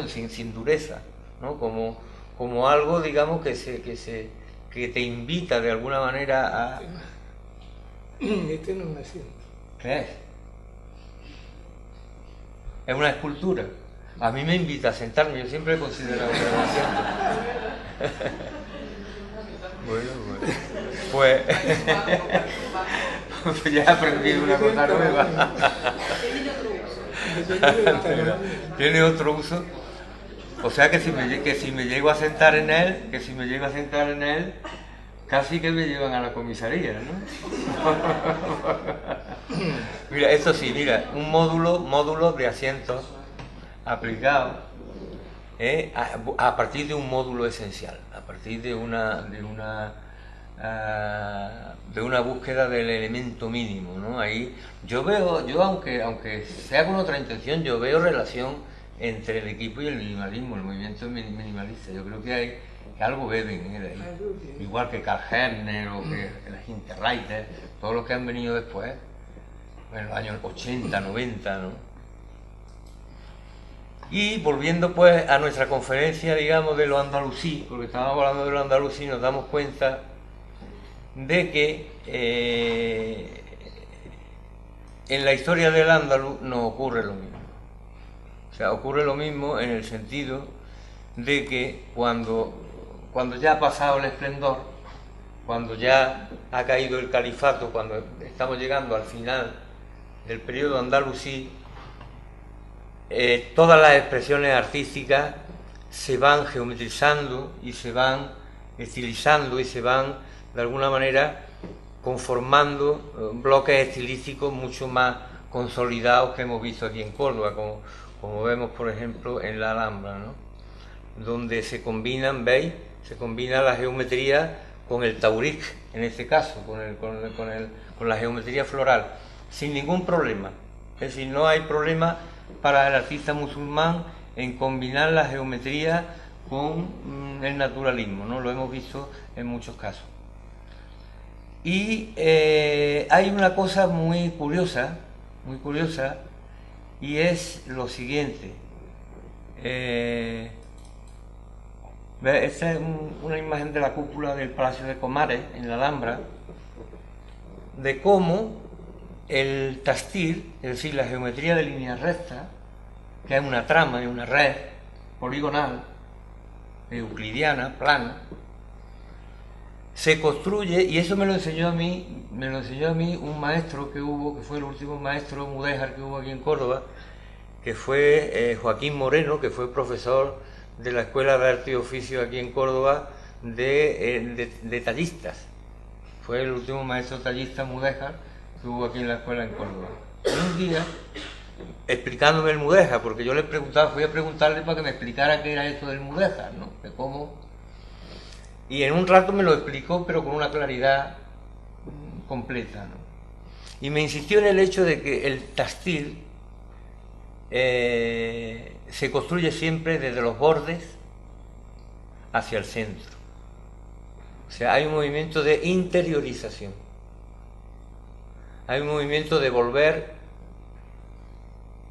sin dureza, ¿no? Como algo, digamos, que te invita de alguna manera a... Este no es un asiento. ¿Qué es? Es una escultura. A mí me invita a sentarme, yo siempre he considerado que era un asiento. Bueno. Pues ya he aprendido una cosa nueva. Tiene otro uso. O sea que si me llego a sentar en él, casi que me llevan a la comisaría, ¿no? Mira, esto sí, mira, un módulo de asientos aplicados a partir de un módulo esencial, a partir de una búsqueda del elemento mínimo, ¿no? Ahí yo aunque sea con otra intención, yo veo relación entre el equipo y el minimalismo, el movimiento minimalista. Yo creo que algo beben ahí. Igual que Karl Herner o que la Hinterreiter, todos los que han venido después, en los años 80, 90, ¿no? Y volviendo pues a nuestra conferencia, digamos, de lo andalusí, porque estábamos hablando de lo andalusí, nos damos cuenta de que en la historia del Andaluz no ocurre lo mismo. O sea, ocurre lo mismo en el sentido de que cuando ya ha pasado el esplendor, cuando ya ha caído el califato, cuando estamos llegando al final del periodo andalusí, todas las expresiones artísticas se van geometrizando y se van estilizando y se van, de alguna manera, conformando bloques estilísticos mucho más consolidados que hemos visto aquí en Córdoba, como vemos, por ejemplo, en la Alhambra, ¿no? Donde se combinan, ¿veis? Se combina la geometría con el tauric, en este caso, con la geometría floral, sin ningún problema. Es decir, no hay problema para el artista musulmán en combinar la geometría con el naturalismo, ¿no? Lo hemos visto en muchos casos. Y hay una cosa muy curiosa, y es lo siguiente. Esta es una imagen de la cúpula del Palacio de Comares, en la Alhambra, de cómo el tastil, es decir, la geometría de líneas rectas, que es una trama, es una red poligonal, euclidiana, plana, se construye, y eso me lo enseñó a mí un maestro que fue el último maestro mudéjar que hubo aquí en Córdoba, que fue Joaquín Moreno, que fue profesor de la Escuela de Arte y Oficio aquí en Córdoba de tallistas. Fue el último maestro tallista mudéjar que hubo aquí en la escuela en Córdoba. Y un día, explicándome el mudéjar, porque yo le preguntaba, fui a preguntarle para que me explicara qué era esto del mudéjar, ¿no? De cómo... Y en un rato me lo explicó, pero con una claridad completa, ¿no? Y me insistió en el hecho de que el tastil se construye siempre desde los bordes hacia el centro. O sea, hay un movimiento de interiorización. Hay un movimiento de volver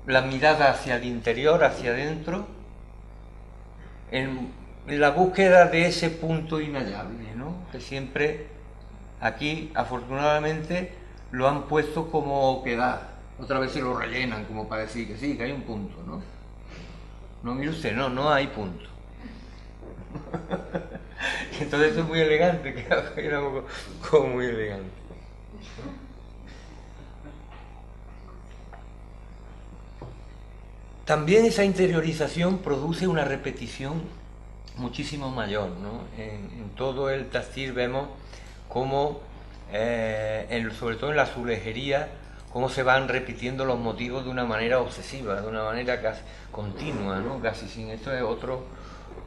la mirada hacia el interior, hacia adentro, en la búsqueda de ese punto inhallable, ¿no? Que siempre aquí, afortunadamente, lo han puesto como oquedad. Otra vez se lo rellenan como para decir que sí, que hay un punto, ¿no? No, mire usted, no hay punto. Entonces eso es muy elegante, queda como muy elegante. También esa interiorización produce una repetición muchísimo mayor, ¿no? En todo el tastil vemos cómo, sobre todo en la azulejería, cómo se van repitiendo los motivos de una manera obsesiva, de una manera casi continua, ¿no? Casi sin... Esto es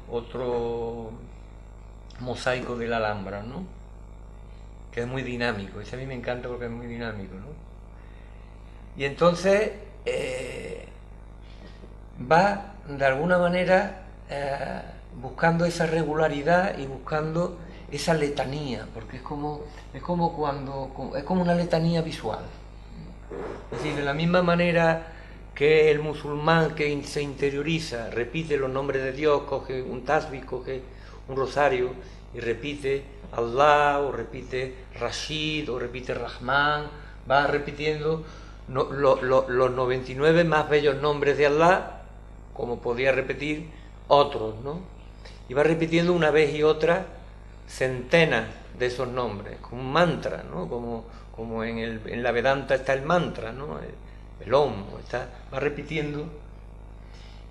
otro mosaico de la Alhambra, ¿no? Que es muy dinámico. Ese a mí me encanta porque es muy dinámico, ¿no? Y entonces va de alguna manera buscando esa regularidad y buscando esa letanía, porque es como una letanía visual. Es decir, de la misma manera que el musulmán que se interioriza, repite los nombres de Dios, coge un tasbih, coge un rosario y repite Allah, o repite Rashid, o repite Rahman, va repitiendo los 99 más bellos nombres de Allah, como podía repetir otros, ¿no? Y va repitiendo una vez y otra centenas de esos nombres, como un mantra, ¿no? Como en la Vedanta está el mantra, ¿no? El Om, va repitiendo,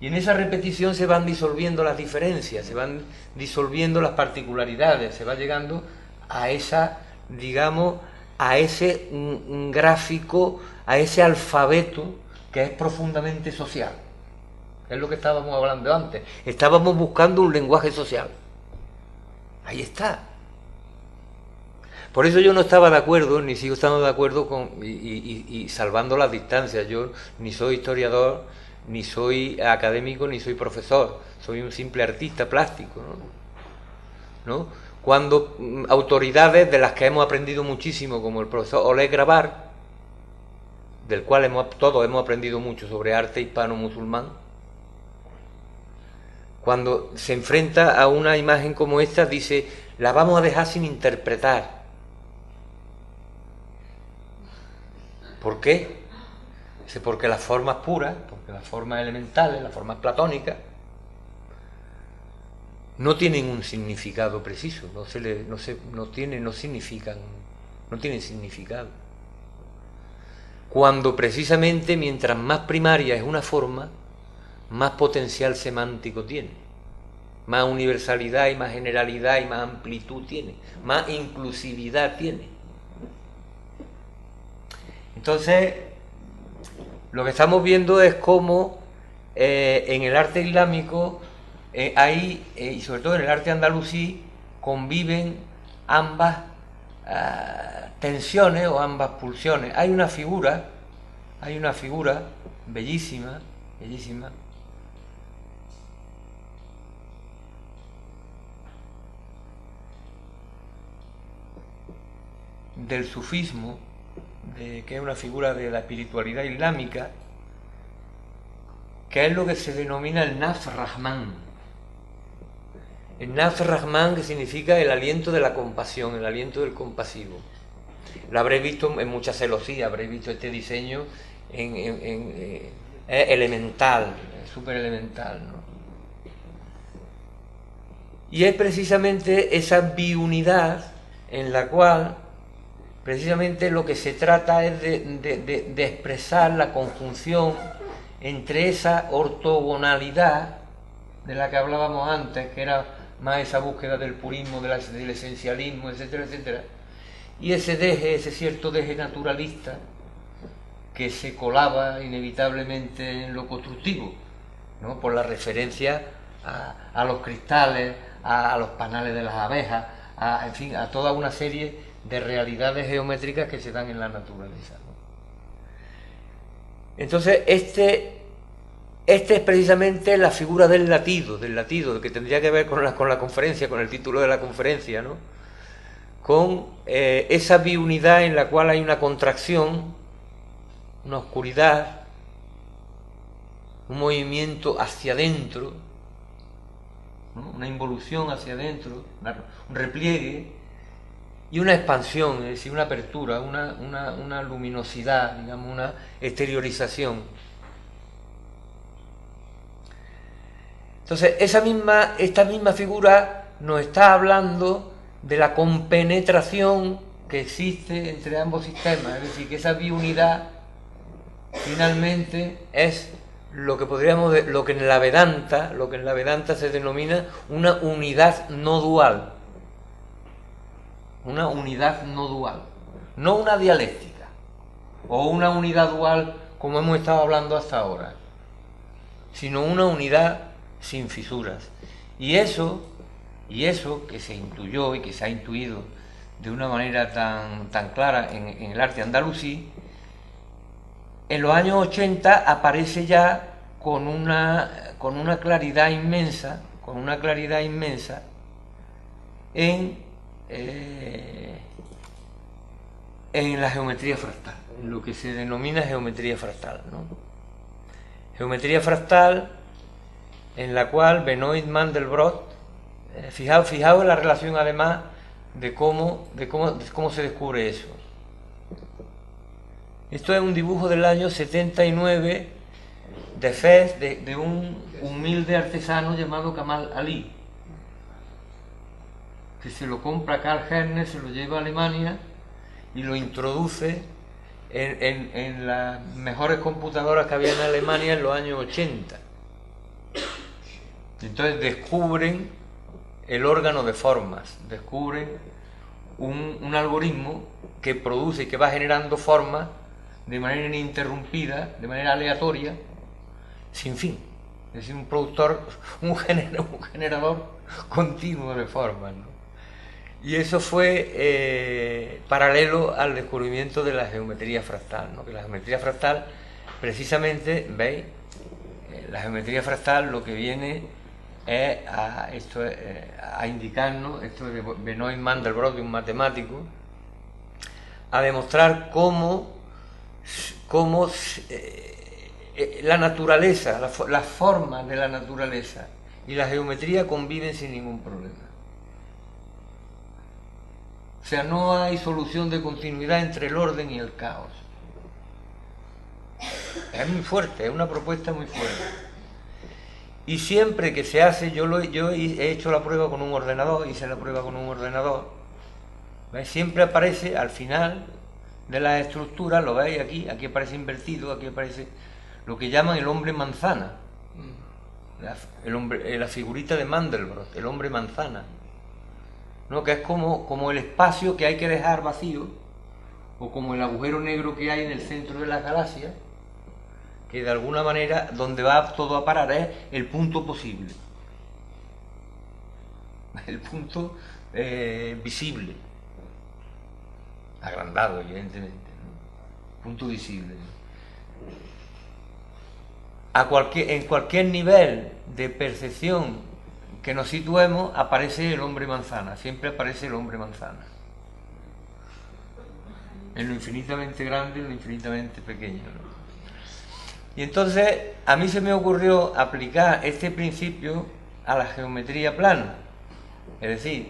y en esa repetición se van disolviendo las diferencias, se van disolviendo las particularidades, se va llegando a esa, digamos, a ese gráfico, a ese alfabeto que es profundamente social. Es lo que estábamos hablando antes. Estábamos buscando un lenguaje social. Ahí está. Por eso yo no estaba de acuerdo, ni sigo estando de acuerdo con, y salvando las distancias. Yo ni soy historiador, ni soy académico, ni soy profesor. Soy un simple artista plástico, ¿no? Cuando autoridades de las que hemos aprendido muchísimo, como el profesor Oleg Grabar, del cual todos hemos aprendido mucho sobre arte hispano-musulmán, cuando se enfrenta a una imagen como esta, dice, la vamos a dejar sin interpretar. ¿Por qué? Dice, porque las formas puras, porque las formas elementales, las formas platónicas, no tienen un significado preciso, no tienen significado. Cuando precisamente mientras más primaria es una forma, más potencial semántico tiene, más universalidad y más generalidad y más amplitud tiene, más inclusividad tiene. Entonces, lo que estamos viendo es cómo en el arte islámico y sobre todo en el arte andalusí, conviven ambas tensiones o ambas pulsiones. Hay una figura bellísima, del sufismo, que es una figura de la espiritualidad islámica, que es lo que se denomina el Nafs Rahman. El Nafs Rahman, que significa el aliento de la compasión, el aliento del compasivo. Lo habréis visto en muchas celosías, habréis visto este diseño es elemental, súper elemental, ¿no? Y es precisamente esa biunidad en la cual precisamente lo que se trata es de expresar la conjunción entre esa ortogonalidad de la que hablábamos antes, que era más esa búsqueda del purismo, del esencialismo, etcétera, etcétera, y ese cierto deje naturalista que se colaba inevitablemente en lo constructivo, ¿no? Por la referencia a los cristales, a los panales de las abejas, en fin, a toda una serie de realidades geométricas que se dan en la naturaleza, ¿no? Entonces, este es precisamente la figura del latido, que tendría que ver con la conferencia, con el título de la conferencia, ¿no? Con esa biunidad en la cual hay una contracción, una oscuridad, un movimiento hacia adentro, ¿no? Una involución hacia adentro, un repliegue y una expansión, es decir, una apertura, una luminosidad, digamos, una exteriorización. Entonces, esta misma figura nos está hablando de la compenetración que existe entre ambos sistemas, es decir, que esa biunidad finalmente es lo que en la Vedanta se denomina una unidad no dual. Una unidad no dual, no una dialéctica o una unidad dual como hemos estado hablando hasta ahora, sino una unidad sin fisuras. Y eso que se intuyó y que se ha intuido de una manera tan clara en el arte andalusí, en los años 80 aparece ya con una claridad inmensa, con una claridad inmensa en la geometría fractal, en lo que se denomina geometría fractal, ¿no? Geometría fractal en la cual Benoit Mandelbrot, fijaos en la relación además de cómo se descubre eso. Esto es un dibujo del año 79 de Fez, de un humilde artesano llamado Kamal Ali, que se lo compra Karl Herner, se lo lleva a Alemania y lo introduce en las mejores computadoras que había en Alemania en los años 80. Entonces descubren el órgano de formas, descubren un algoritmo que produce y que va generando formas de manera ininterrumpida, de manera aleatoria, sin fin. Es decir, un generador continuo de formas, ¿no? Y eso fue paralelo al descubrimiento de la geometría fractal, ¿no? Que la geometría fractal, precisamente, ¿veis? La geometría fractal lo que viene es a indicarnos, esto de Benoit Mandelbrot, de un matemático, a demostrar cómo la naturaleza, las formas de la naturaleza y la geometría conviven sin ningún problema. O sea, no hay solución de continuidad entre el orden y el caos. Es muy fuerte, es una propuesta muy fuerte. Y siempre que se hace, yo he hecho la prueba con un ordenador, hice la prueba con un ordenador, ¿veis? Siempre aparece al final de la estructura, lo veis aquí aparece invertido, aquí aparece lo que llaman el hombre manzana, la figurita de Mandelbrot, el hombre manzana, ¿no? Que es como el espacio que hay que dejar vacío, o como el agujero negro que hay en el centro de la galaxia, que de alguna manera donde va todo a parar es el punto posible, el punto visible, agrandado evidentemente, ¿no? Punto visible, ¿no? En cualquier nivel de percepción que nos situemos aparece el hombre manzana, siempre aparece el hombre manzana, en lo infinitamente grande, en lo infinitamente pequeño, ¿no? Y entonces a mí se me ocurrió aplicar este principio a la geometría plana. Es decir,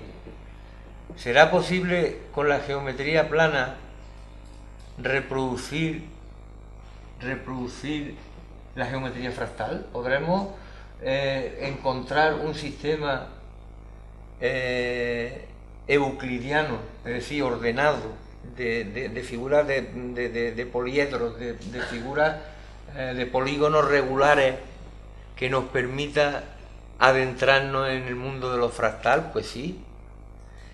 ¿será posible con la geometría plana reproducir la geometría fractal? ¿Podremos encontrar un sistema euclidiano, es decir, ordenado, de figuras de poliedros, de figuras de polígonos regulares que nos permita adentrarnos en el mundo de lo fractal? Pues sí.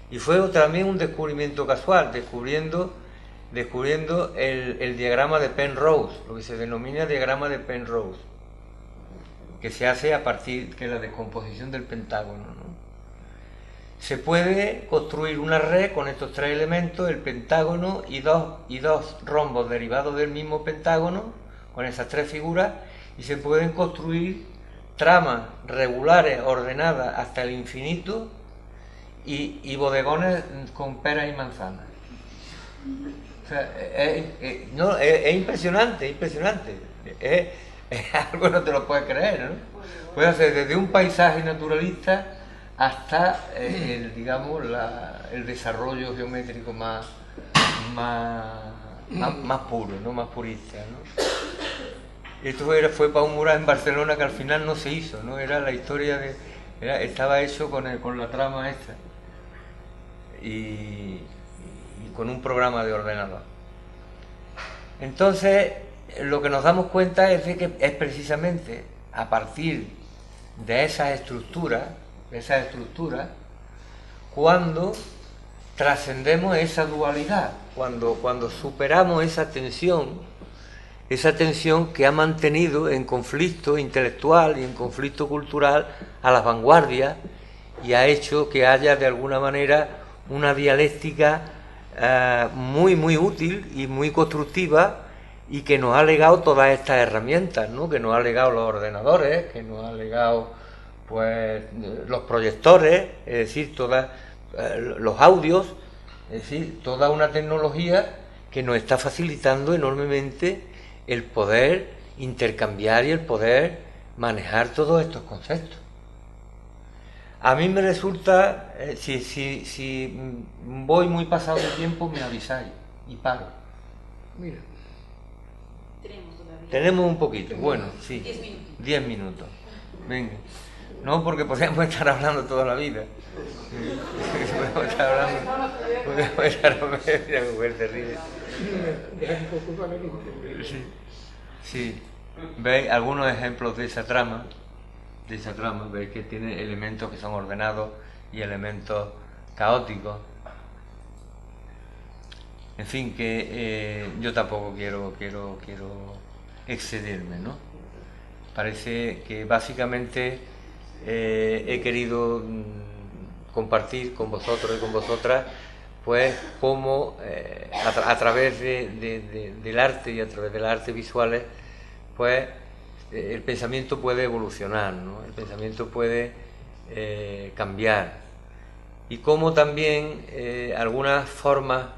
Y fue también un descubrimiento casual, descubriendo el diagrama de Penrose, lo que se denomina diagrama de Penrose, que se hace a partir de la descomposición del pentágono, ¿no? Se puede construir una red con estos tres elementos, el pentágono y dos rombos derivados del mismo pentágono, con esas tres figuras, y se pueden construir tramas regulares, ordenadas hasta el infinito, y bodegones con peras y manzanas. O sea, es impresionante, impresionante. Es algo que no te lo puedes creer, ¿no? Puede hacer desde un paisaje naturalista hasta el desarrollo geométrico más puro, ¿no? Más purista, ¿no? Esto fue para un mural en Barcelona que al final no se hizo, ¿no? Era la historia estaba hecho con la trama esta y con un programa de ordenador. Entonces, lo que nos damos cuenta es de que es precisamente a partir de esas estructuras, cuando trascendemos esa dualidad, cuando superamos esa tensión que ha mantenido en conflicto intelectual y en conflicto cultural a las vanguardias, y ha hecho que haya de alguna manera una dialéctica muy muy útil y muy constructiva, y que nos ha legado todas estas herramientas, ¿no? Que nos ha legado los ordenadores, que nos ha legado pues los proyectores, es decir, los audios, es decir, toda una tecnología que nos está facilitando enormemente el poder intercambiar y el poder manejar todos estos conceptos. A mí me resulta, si voy muy pasado de tiempo, me avisáis y paro. Mira. Tenemos un poquito, bueno, sí. 10 minutos. Venga. No, porque podríamos estar hablando toda la vida. Podríamos estar hablando. Terrible. Sí. ¿Veis algunos ejemplos de esa trama? Veis que tiene elementos que son ordenados y elementos caóticos. En fin, que yo tampoco quiero excederme, ¿no? Parece que básicamente he querido compartir con vosotros y con vosotras, pues cómo a través del arte y a través de las artes visuales, pues el pensamiento puede evolucionar, ¿no? El pensamiento puede cambiar, y cómo también algunas formas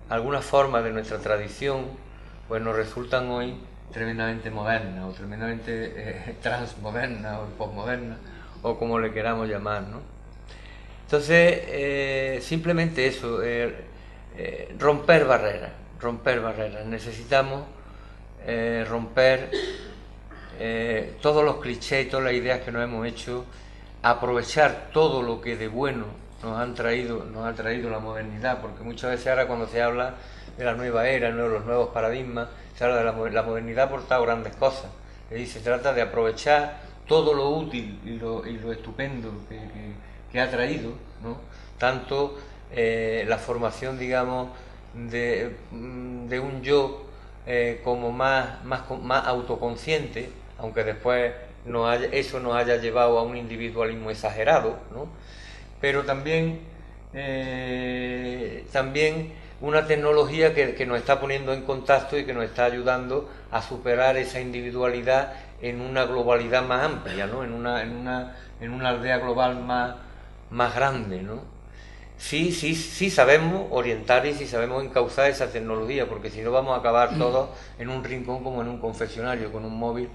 de nuestra tradición pues nos resultan hoy tremendamente modernas o tremendamente transmodernas o postmodernas, o como le queramos llamar, ¿no? Entonces simplemente eso, romper barreras. Necesitamos romper todos los clichés y todas las ideas que nos hemos hecho, aprovechar todo lo que de bueno nos ha traído la modernidad, porque muchas veces ahora cuando se habla de la nueva era, los nuevos paradigmas, se habla de la modernidad, ha aportado grandes cosas. Es decir, se trata de aprovechar todo lo útil y lo estupendo que ha traído, ¿no? Tanto la formación, digamos, de un yo como más autoconsciente, aunque después eso nos haya llevado a un individualismo exagerado, ¿no? Pero también una tecnología que nos está poniendo en contacto y que nos está ayudando a superar esa individualidad en una globalidad más amplia, ¿no? En una aldea global más grande, ¿no? Sí sabemos orientar y sí sabemos encauzar esa tecnología, porque si no vamos a acabar todos en un rincón como en un confesionario, con un móvil,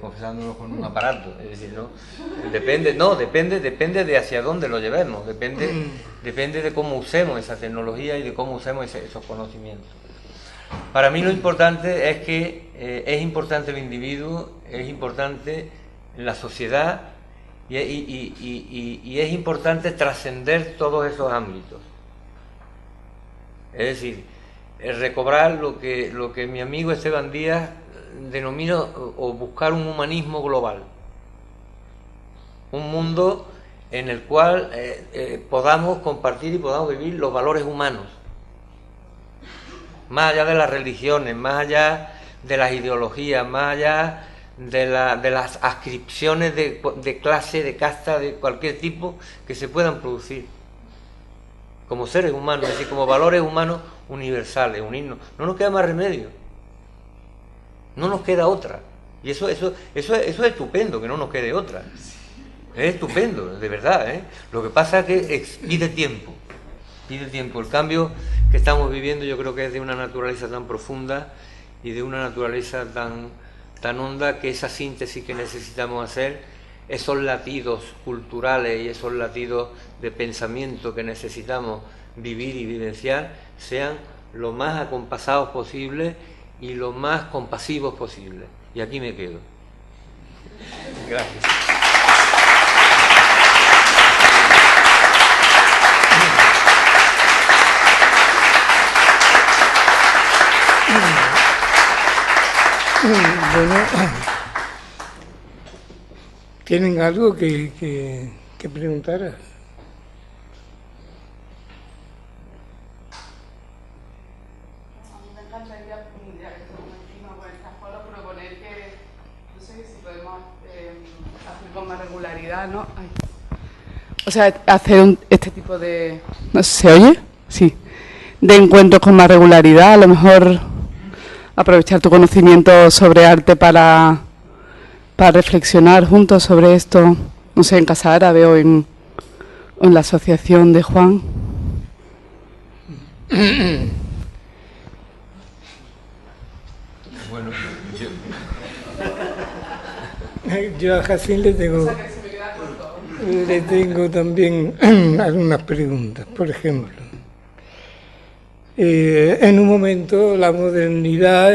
confesándonos con un aparato. Es decir, ¿no? Depende de hacia dónde lo llevemos, depende de cómo usemos esa tecnología y de cómo usemos esos conocimientos. Para mí lo importante es que es importante el individuo, es importante la sociedad, y es importante trascender todos esos ámbitos. Es decir, recobrar lo que mi amigo Esteban Díaz denomina o buscar un humanismo global, un mundo en el cual podamos compartir y podamos vivir los valores humanos, más allá de las religiones, más allá de las ideologías, más allá de las adscripciones de clase, de casta, de cualquier tipo que se puedan producir como seres humanos, es decir, como valores humanos universales, unirnos. No nos queda más remedio, no nos queda otra, y eso es estupendo, que no nos quede otra, es estupendo, de verdad, ¿eh? Lo que pasa es que pide tiempo. El cambio que estamos viviendo yo creo que es de una naturaleza tan profunda y de una naturaleza tan honda, que esa síntesis que necesitamos hacer, esos latidos culturales y esos latidos de pensamiento que necesitamos vivir y vivenciar, sean lo más acompasados posible y lo más compasivos posible. Y aquí me quedo. Gracias. Bueno, ¿tienen algo que preguntar? A mí me encantaría, ya que estamos encima con esta foro, proponer que, no sé si podemos hacer con más regularidad, ¿no? Ay. O sea, hacer este tipo de... ¿No sé, se oye? Sí. De encuentros con más regularidad, a lo mejor aprovechar tu conocimiento sobre arte para reflexionar juntos sobre esto no sé, en Casa Árabe o en la asociación de Juan? Bueno, yo a Jacín le tengo también algunas preguntas. Por ejemplo, en un momento la modernidad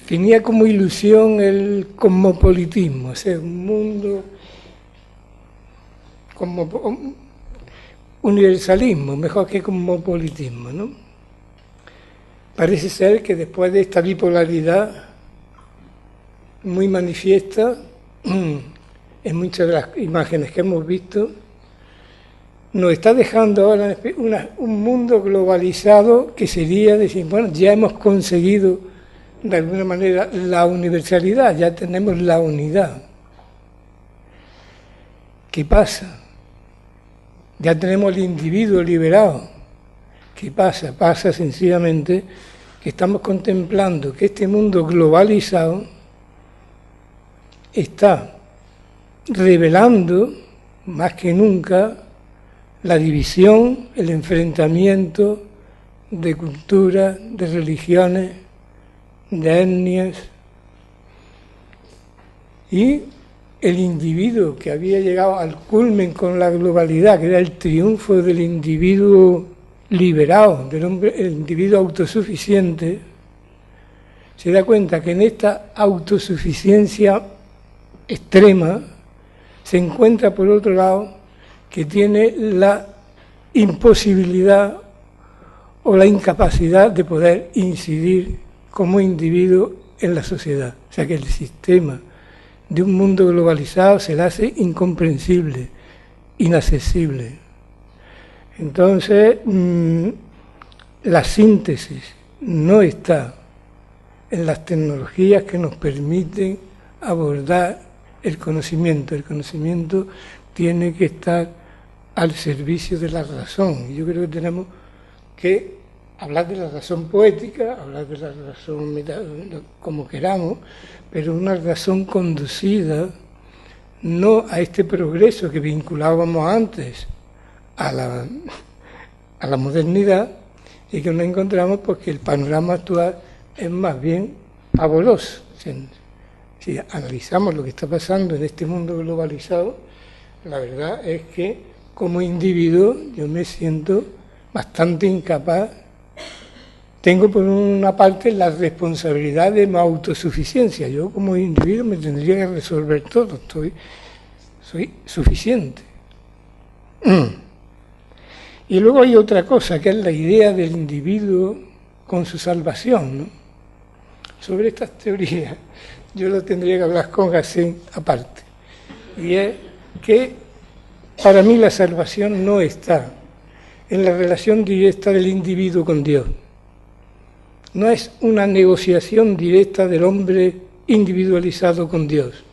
tenía como ilusión el cosmopolitismo, o sea, un mundo como universalismo, mejor que cosmopolitismo, ¿no? Parece ser que después de esta bipolaridad muy manifiesta en muchas de las imágenes que hemos visto, nos está dejando ahora un mundo globalizado que sería decir, bueno, ya hemos conseguido de alguna manera la universalidad, ya tenemos la unidad. ¿Qué pasa? Ya tenemos el individuo liberado. ¿Qué pasa? Pasa sencillamente que estamos contemplando que este mundo globalizado está revelando más que nunca la división, el enfrentamiento de culturas, de religiones, de etnias, y el individuo que había llegado al culmen con la globalidad, que era el triunfo del individuo liberado, del hombre, el individuo autosuficiente, se da cuenta que en esta autosuficiencia extrema se encuentra, por otro lado, que tiene la imposibilidad o la incapacidad de poder incidir como individuo en la sociedad. O sea que el sistema de un mundo globalizado se le hace incomprensible, inaccesible. Entonces, la síntesis no está en las tecnologías que nos permiten abordar el conocimiento. El conocimiento tiene que estar al servicio de la razón. Y yo creo que tenemos que hablar de la razón poética, hablar de la razón como queramos, pero una razón conducida no a este progreso que vinculábamos antes a la modernidad, y que nos encontramos porque el panorama actual es más bien pavoroso. Si analizamos lo que está pasando en este mundo globalizado, la verdad es que como individuo yo me siento bastante incapaz. Tengo por una parte la responsabilidad de mi autosuficiencia. Yo como individuo me tendría que resolver todo. Soy suficiente. Y luego hay otra cosa, que es la idea del individuo con su salvación, ¿no? Sobre estas teorías yo lo tendría que hablar con Jacín aparte. Y es que para mí la salvación no está en la relación directa del individuo con Dios. No es una negociación directa del hombre individualizado con Dios.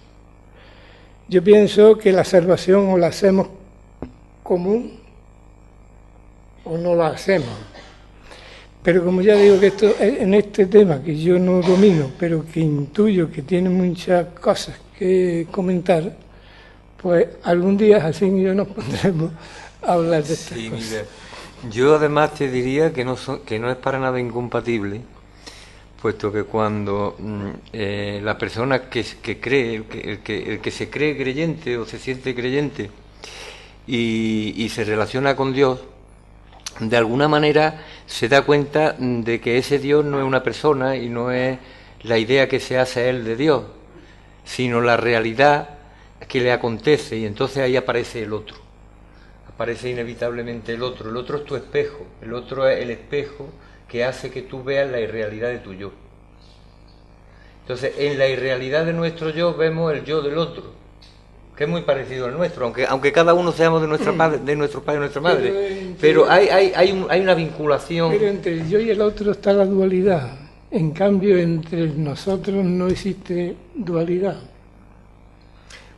Yo pienso que la salvación o la hacemos común o no la hacemos. Pero como ya digo que esto en este tema que yo no domino, pero que intuyo que tiene muchas cosas que comentar, pues algún día así yo nos pondremos a hablar de estas cosas. Mira, yo además te diría que no es para nada incompatible, puesto que cuando la persona que cree, el que se cree creyente o se siente creyente y se relaciona con Dios, de alguna manera se da cuenta de que ese Dios no es una persona y no es la idea que se hace él de Dios, sino la realidad que le acontece, y entonces ahí aparece el otro. Aparece inevitablemente el otro. El otro es tu espejo, el otro es el espejo que hace que tú veas la irrealidad de tu yo. Entonces, en la irrealidad de nuestro yo vemos el yo del otro, que es muy parecido al nuestro, aunque cada uno seamos de nuestro padre y nuestra madre, pero hay una vinculación. Pero entre el yo y el otro está la dualidad. En cambio, entre nosotros no existe dualidad.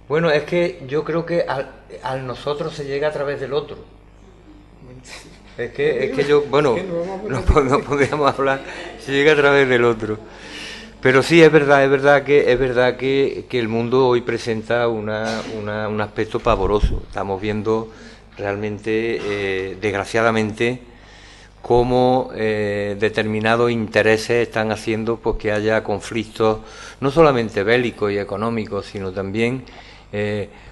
Bueno, es que yo creo que al nosotros se llega a través del otro. Es que yo, bueno, no podríamos hablar, se llega a través del otro. Pero sí, es verdad que el mundo hoy presenta un aspecto pavoroso. Estamos viendo realmente, desgraciadamente, cómo determinados intereses están haciendo pues, que haya conflictos, no solamente bélicos y económicos, sino también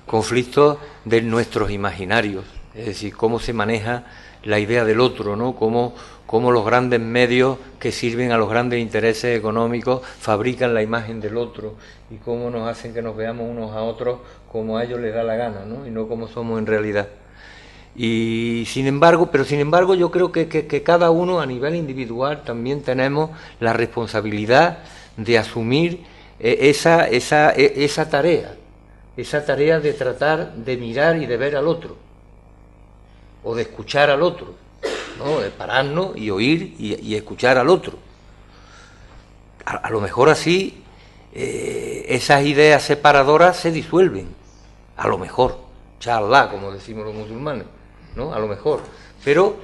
conflictos de nuestros imaginarios. Es decir, cómo se maneja la idea del otro, ¿no? Cómo los grandes medios que sirven a los grandes intereses económicos fabrican la imagen del otro y cómo nos hacen que nos veamos unos a otros como a ellos les da la gana, ¿no? Y no como somos en realidad. Y sin embargo yo creo que cada uno a nivel individual también tenemos la responsabilidad de asumir esa tarea de tratar de mirar y de ver al otro, o de escuchar al otro, ¿no? De pararnos y oír y escuchar al otro. A lo mejor así esas ideas separadoras se disuelven, a lo mejor, inshallah, como decimos los musulmanes, ¿no? A lo mejor, pero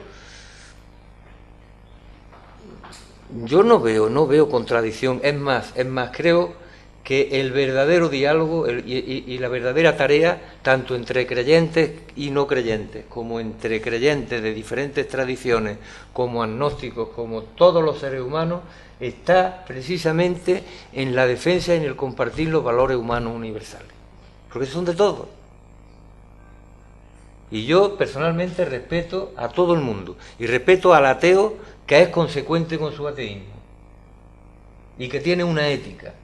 yo no veo contradicción. Es más, creo que el verdadero diálogo y la verdadera tarea, tanto entre creyentes y no creyentes, como entre creyentes de diferentes tradiciones, como agnósticos, como todos los seres humanos, está precisamente en la defensa y en el compartir los valores humanos universales, porque son de todos. Y yo personalmente respeto a todo el mundo, y respeto al ateo que es consecuente con su ateísmo, y que tiene una ética,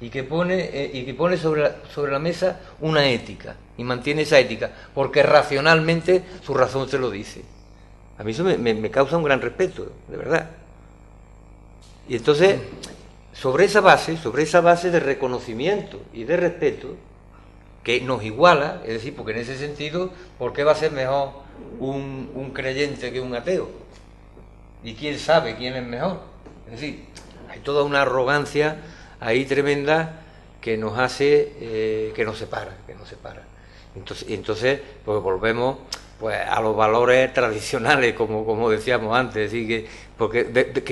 y que pone sobre la mesa una ética, y mantiene esa ética, porque racionalmente su razón se lo dice. A mí eso me causa un gran respeto, de verdad. Y entonces, sobre esa base de reconocimiento y de respeto, que nos iguala, es decir, porque en ese sentido, ¿por qué va a ser mejor un creyente que un ateo? ¿Y quién sabe quién es mejor? Es decir, hay toda una arrogancia ahí tremenda que nos hace, que nos separa. Entonces pues volvemos pues a los valores tradicionales, como decíamos antes, es decir,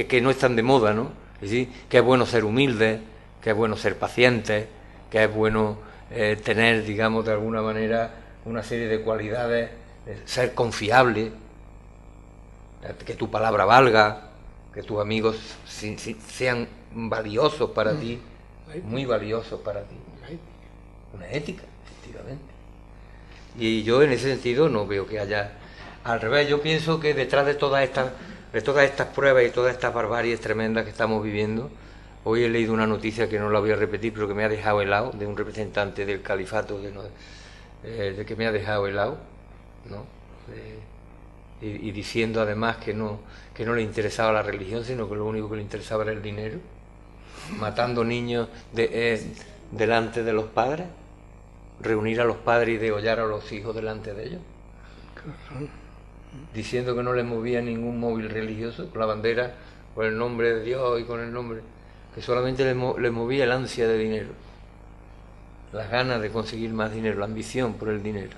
que no están de moda, ¿no? Es decir, que es bueno ser humilde, que es bueno ser paciente, que es bueno tener, digamos, de alguna manera una serie de cualidades, ser confiable, que tu palabra valga, que tus amigos sean valiosos para ti, muy valiosos para ti. Una ética, efectivamente. Y yo en ese sentido no veo que haya... Al revés, yo pienso que detrás de todas estas pruebas y todas estas barbaries tremendas que estamos viviendo, hoy he leído una noticia que no la voy a repetir, pero que me ha dejado helado, de un representante del califato, de que me ha dejado helado, ¿no? Y diciendo además que no le interesaba la religión, sino que lo único que le interesaba era el dinero, matando niños delante de los padres, reunir a los padres y degollar a los hijos delante de ellos, diciendo que no les movía ningún móvil religioso, con la bandera, con el nombre de Dios y con el nombre, que solamente les movía el ansia de dinero, las ganas de conseguir más dinero, la ambición por el dinero.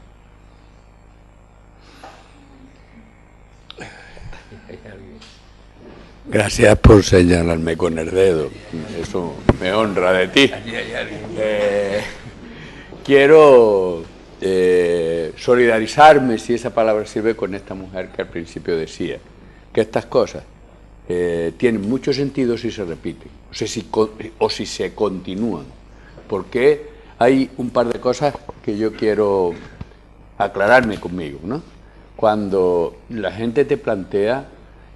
Gracias por señalarme con el dedo, eso me honra de ti. Quiero solidarizarme, si esa palabra sirve, con esta mujer que al principio decía que estas cosas tienen mucho sentido si se repiten, o si se continúan, porque hay un par de cosas que yo quiero aclararme conmigo, ¿no? Cuando la gente te plantea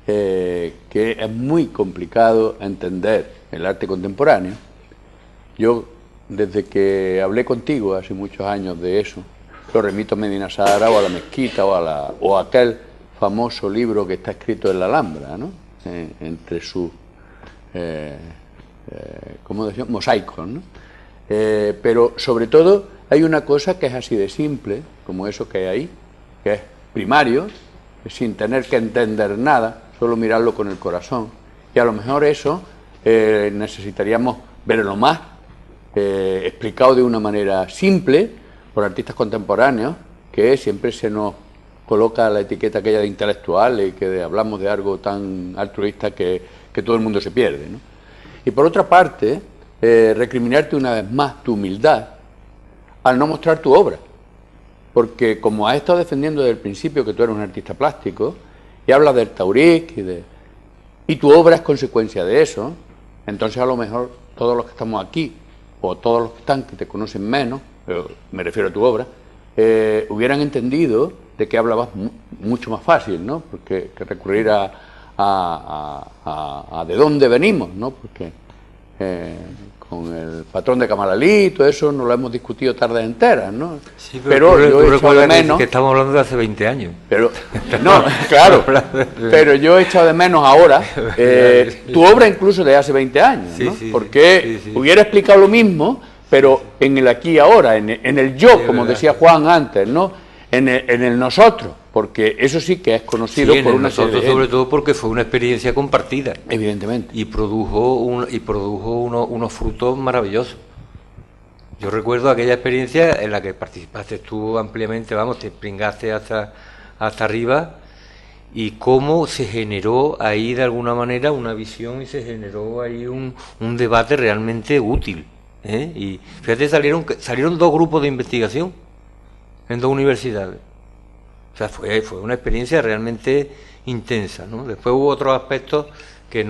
que es muy complicado entender el arte contemporáneo, yo, desde que hablé contigo hace muchos años de eso, lo remito a Medina Sahara o a la mezquita o a aquel famoso libro que está escrito en la Alhambra, ¿no? Entre sus ¿cómo decía? Mosaicos, ¿no? Pero sobre todo hay una cosa que es así de simple, como eso que hay ahí, que es primario, sin tener que entender nada, solo mirarlo con el corazón, y a lo mejor eso necesitaríamos verlo más explicado de una manera simple por artistas contemporáneos, que siempre se nos coloca la etiqueta aquella de intelectuales y que hablamos de algo tan altruista que todo el mundo se pierde, ¿no? Y por otra parte, recriminarte una vez más tu humildad al no mostrar tu obra. Porque como has estado defendiendo desde el principio que tú eres un artista plástico, y hablas del Tauric, y tu obra es consecuencia de eso, entonces a lo mejor todos los que estamos aquí, o todos los que están, que te conocen menos, me refiero a tu obra, hubieran entendido de que hablabas mucho más fácil, ¿no? Porque que recurrir a de dónde venimos, ¿no? Porque con el patrón de Camalalí, todo eso nos lo hemos discutido tardes enteras, ¿no? Sí, pero yo he echado de menos... que estamos hablando de hace 20 años. Pero, no, claro, pero yo he echado de menos ahora tu obra incluso de hace 20 años, ¿no? Porque hubiera explicado lo mismo, pero en el aquí y ahora, en el yo, como decía Juan antes, ¿no? En el nosotros, porque eso sí que es conocido por una serie de gente. Sobre todo porque fue una experiencia compartida. Evidentemente. Y produjo unos frutos maravillosos. Yo recuerdo aquella experiencia en la que participaste tú ampliamente, vamos, te pringaste hasta arriba, y cómo se generó ahí de alguna manera una visión y se generó ahí un debate realmente útil, ¿eh? Y fíjate, salieron 2 grupos de investigación en 2 universidades. O sea, fue una experiencia realmente intensa, ¿no? Después hubo otros aspectos que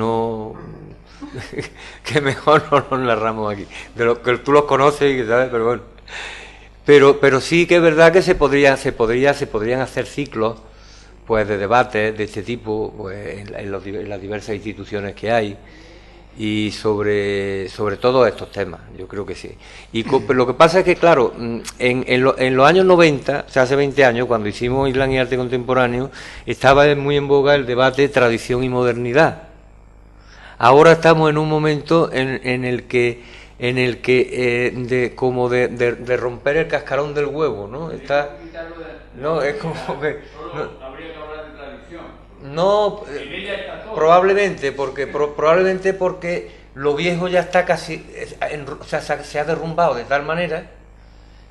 que mejor no los narramos aquí, de los que tú los conoces y que sabes, pero bueno. Pero sí que es verdad que se podrían hacer ciclos, pues, de debates de este tipo, pues, en las diversas instituciones que hay, y sobre todos estos temas, yo creo que sí. Y lo que pasa es que, claro, en los años 90, o sea, hace 20 años, cuando hicimos Islam y Arte Contemporáneo, estaba muy en boga el debate tradición y modernidad. Ahora estamos en un momento en el que de romper el cascarón del huevo, ¿no? No, es como que... No, probablemente porque lo viejo ya está casi, o sea, se ha derrumbado de tal manera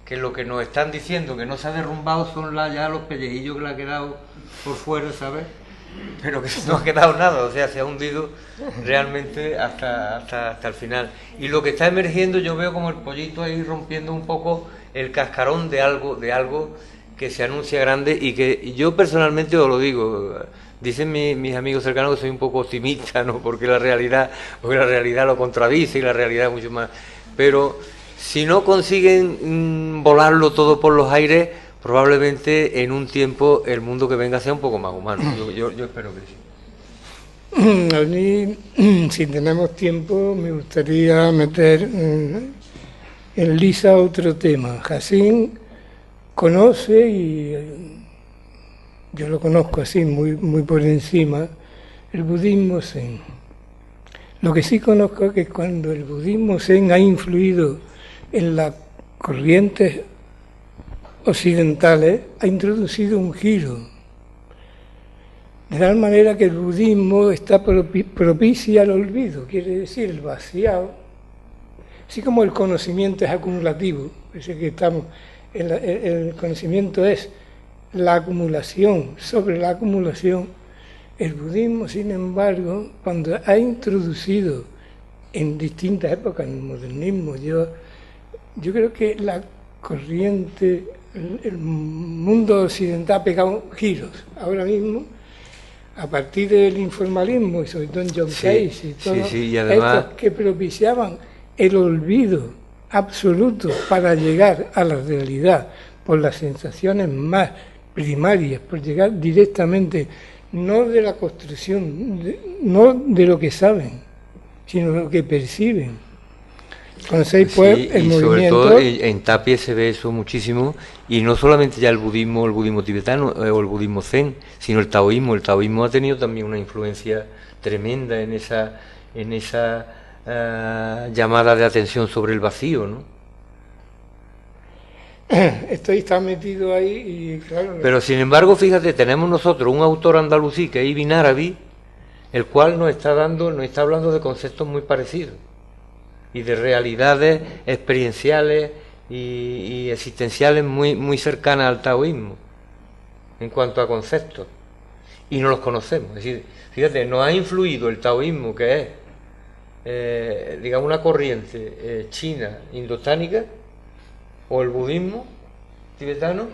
que lo que nos están diciendo que no se ha derrumbado son ya los pellejillos que le ha quedado por fuera, ¿sabes? Pero que no ha quedado nada, o sea, se ha hundido realmente hasta el final. Y lo que está emergiendo, yo veo como el pollito ahí rompiendo un poco el cascarón de algo que se anuncia grande, y que yo personalmente os lo digo. Dicen mis amigos cercanos que soy un poco optimista, ¿no? Porque la realidad lo contradice, y la realidad es mucho más. Pero si no consiguen volarlo todo por los aires, probablemente en un tiempo el mundo que venga sea un poco más humano. Yo espero que sí. A mí, si tenemos tiempo, me gustaría meter en lisa otro tema. Jacín conoce, y yo lo conozco así, muy por encima, el budismo zen. Lo que sí conozco es que cuando el budismo zen ha influido en las corrientes occidentales, ha introducido un giro. De tal manera que el budismo está propicia al olvido, quiere decir el vaciado. Así como el conocimiento es acumulativo, parece que estamos, el conocimiento es la acumulación sobre la acumulación. El budismo, sin embargo, cuando ha introducido en distintas épocas el modernismo, yo creo que la corriente, el mundo occidental ha pegado giros. Ahora mismo, a partir del informalismo, y sobre todo en John Cage y todos estos que propiciaban el olvido absoluto para llegar a la realidad por las sensaciones más primarias, por llegar directamente, no de la construcción, no de lo que saben, sino de lo que perciben. Conocéis, pues, sí, el y movimiento... sobre todo en Tapia se ve eso muchísimo, y no solamente ya el budismo tibetano o el budismo zen, sino el taoísmo. El taoísmo ha tenido también una influencia tremenda en esa llamada de atención sobre el vacío, ¿no? Esto está metido ahí y claro... Pero sin embargo, fíjate, tenemos nosotros un autor andalusí que es Ibn Arabi, el cual nos está hablando de conceptos muy parecidos y de realidades experienciales y existenciales muy cercanas al taoísmo en cuanto a conceptos, y no los conocemos. Es decir, fíjate, nos ha influido el taoísmo, que es digamos, una corriente china indotánica o el budismo tibetano,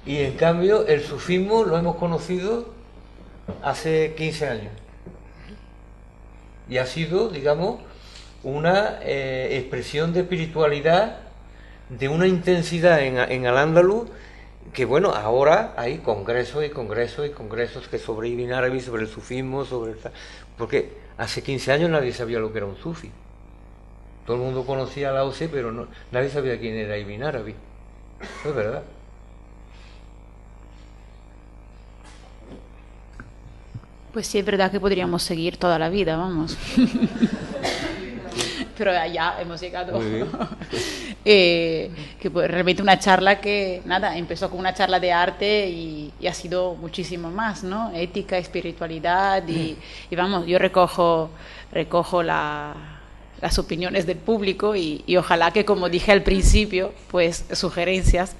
y en cambio el sufismo lo hemos conocido hace 15 años. Y ha sido, digamos, una expresión de espiritualidad de una intensidad en Al-Ándalus que, bueno, ahora hay congresos y congresos y congresos que sobre Ibn Arabi, sobre el sufismo, porque hace 15 años nadie sabía lo que era un sufi. Todo el mundo conocía a Lao Tse, pero nadie sabía quién era Ibn Arabi. Eso es verdad. Pues sí, es verdad que podríamos seguir toda la vida, vamos. Pero ya hemos llegado. Que pues, realmente una charla que, nada, empezó con una charla de arte y ha sido muchísimo más, ¿no? Ética, espiritualidad y vamos, yo recojo las opiniones del público y ojalá que, como dije al principio, pues sugerencias,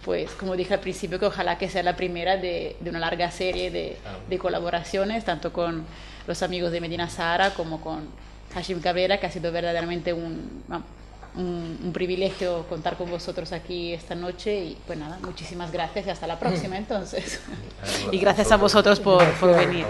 pues como dije al principio, que ojalá que sea la primera de una larga serie de colaboraciones, tanto con los amigos de Medina Zahara como con Hashim Cabrera, que ha sido verdaderamente un privilegio contar con vosotros aquí esta noche y pues nada, muchísimas gracias y hasta la próxima entonces. Y gracias a vosotros por venir.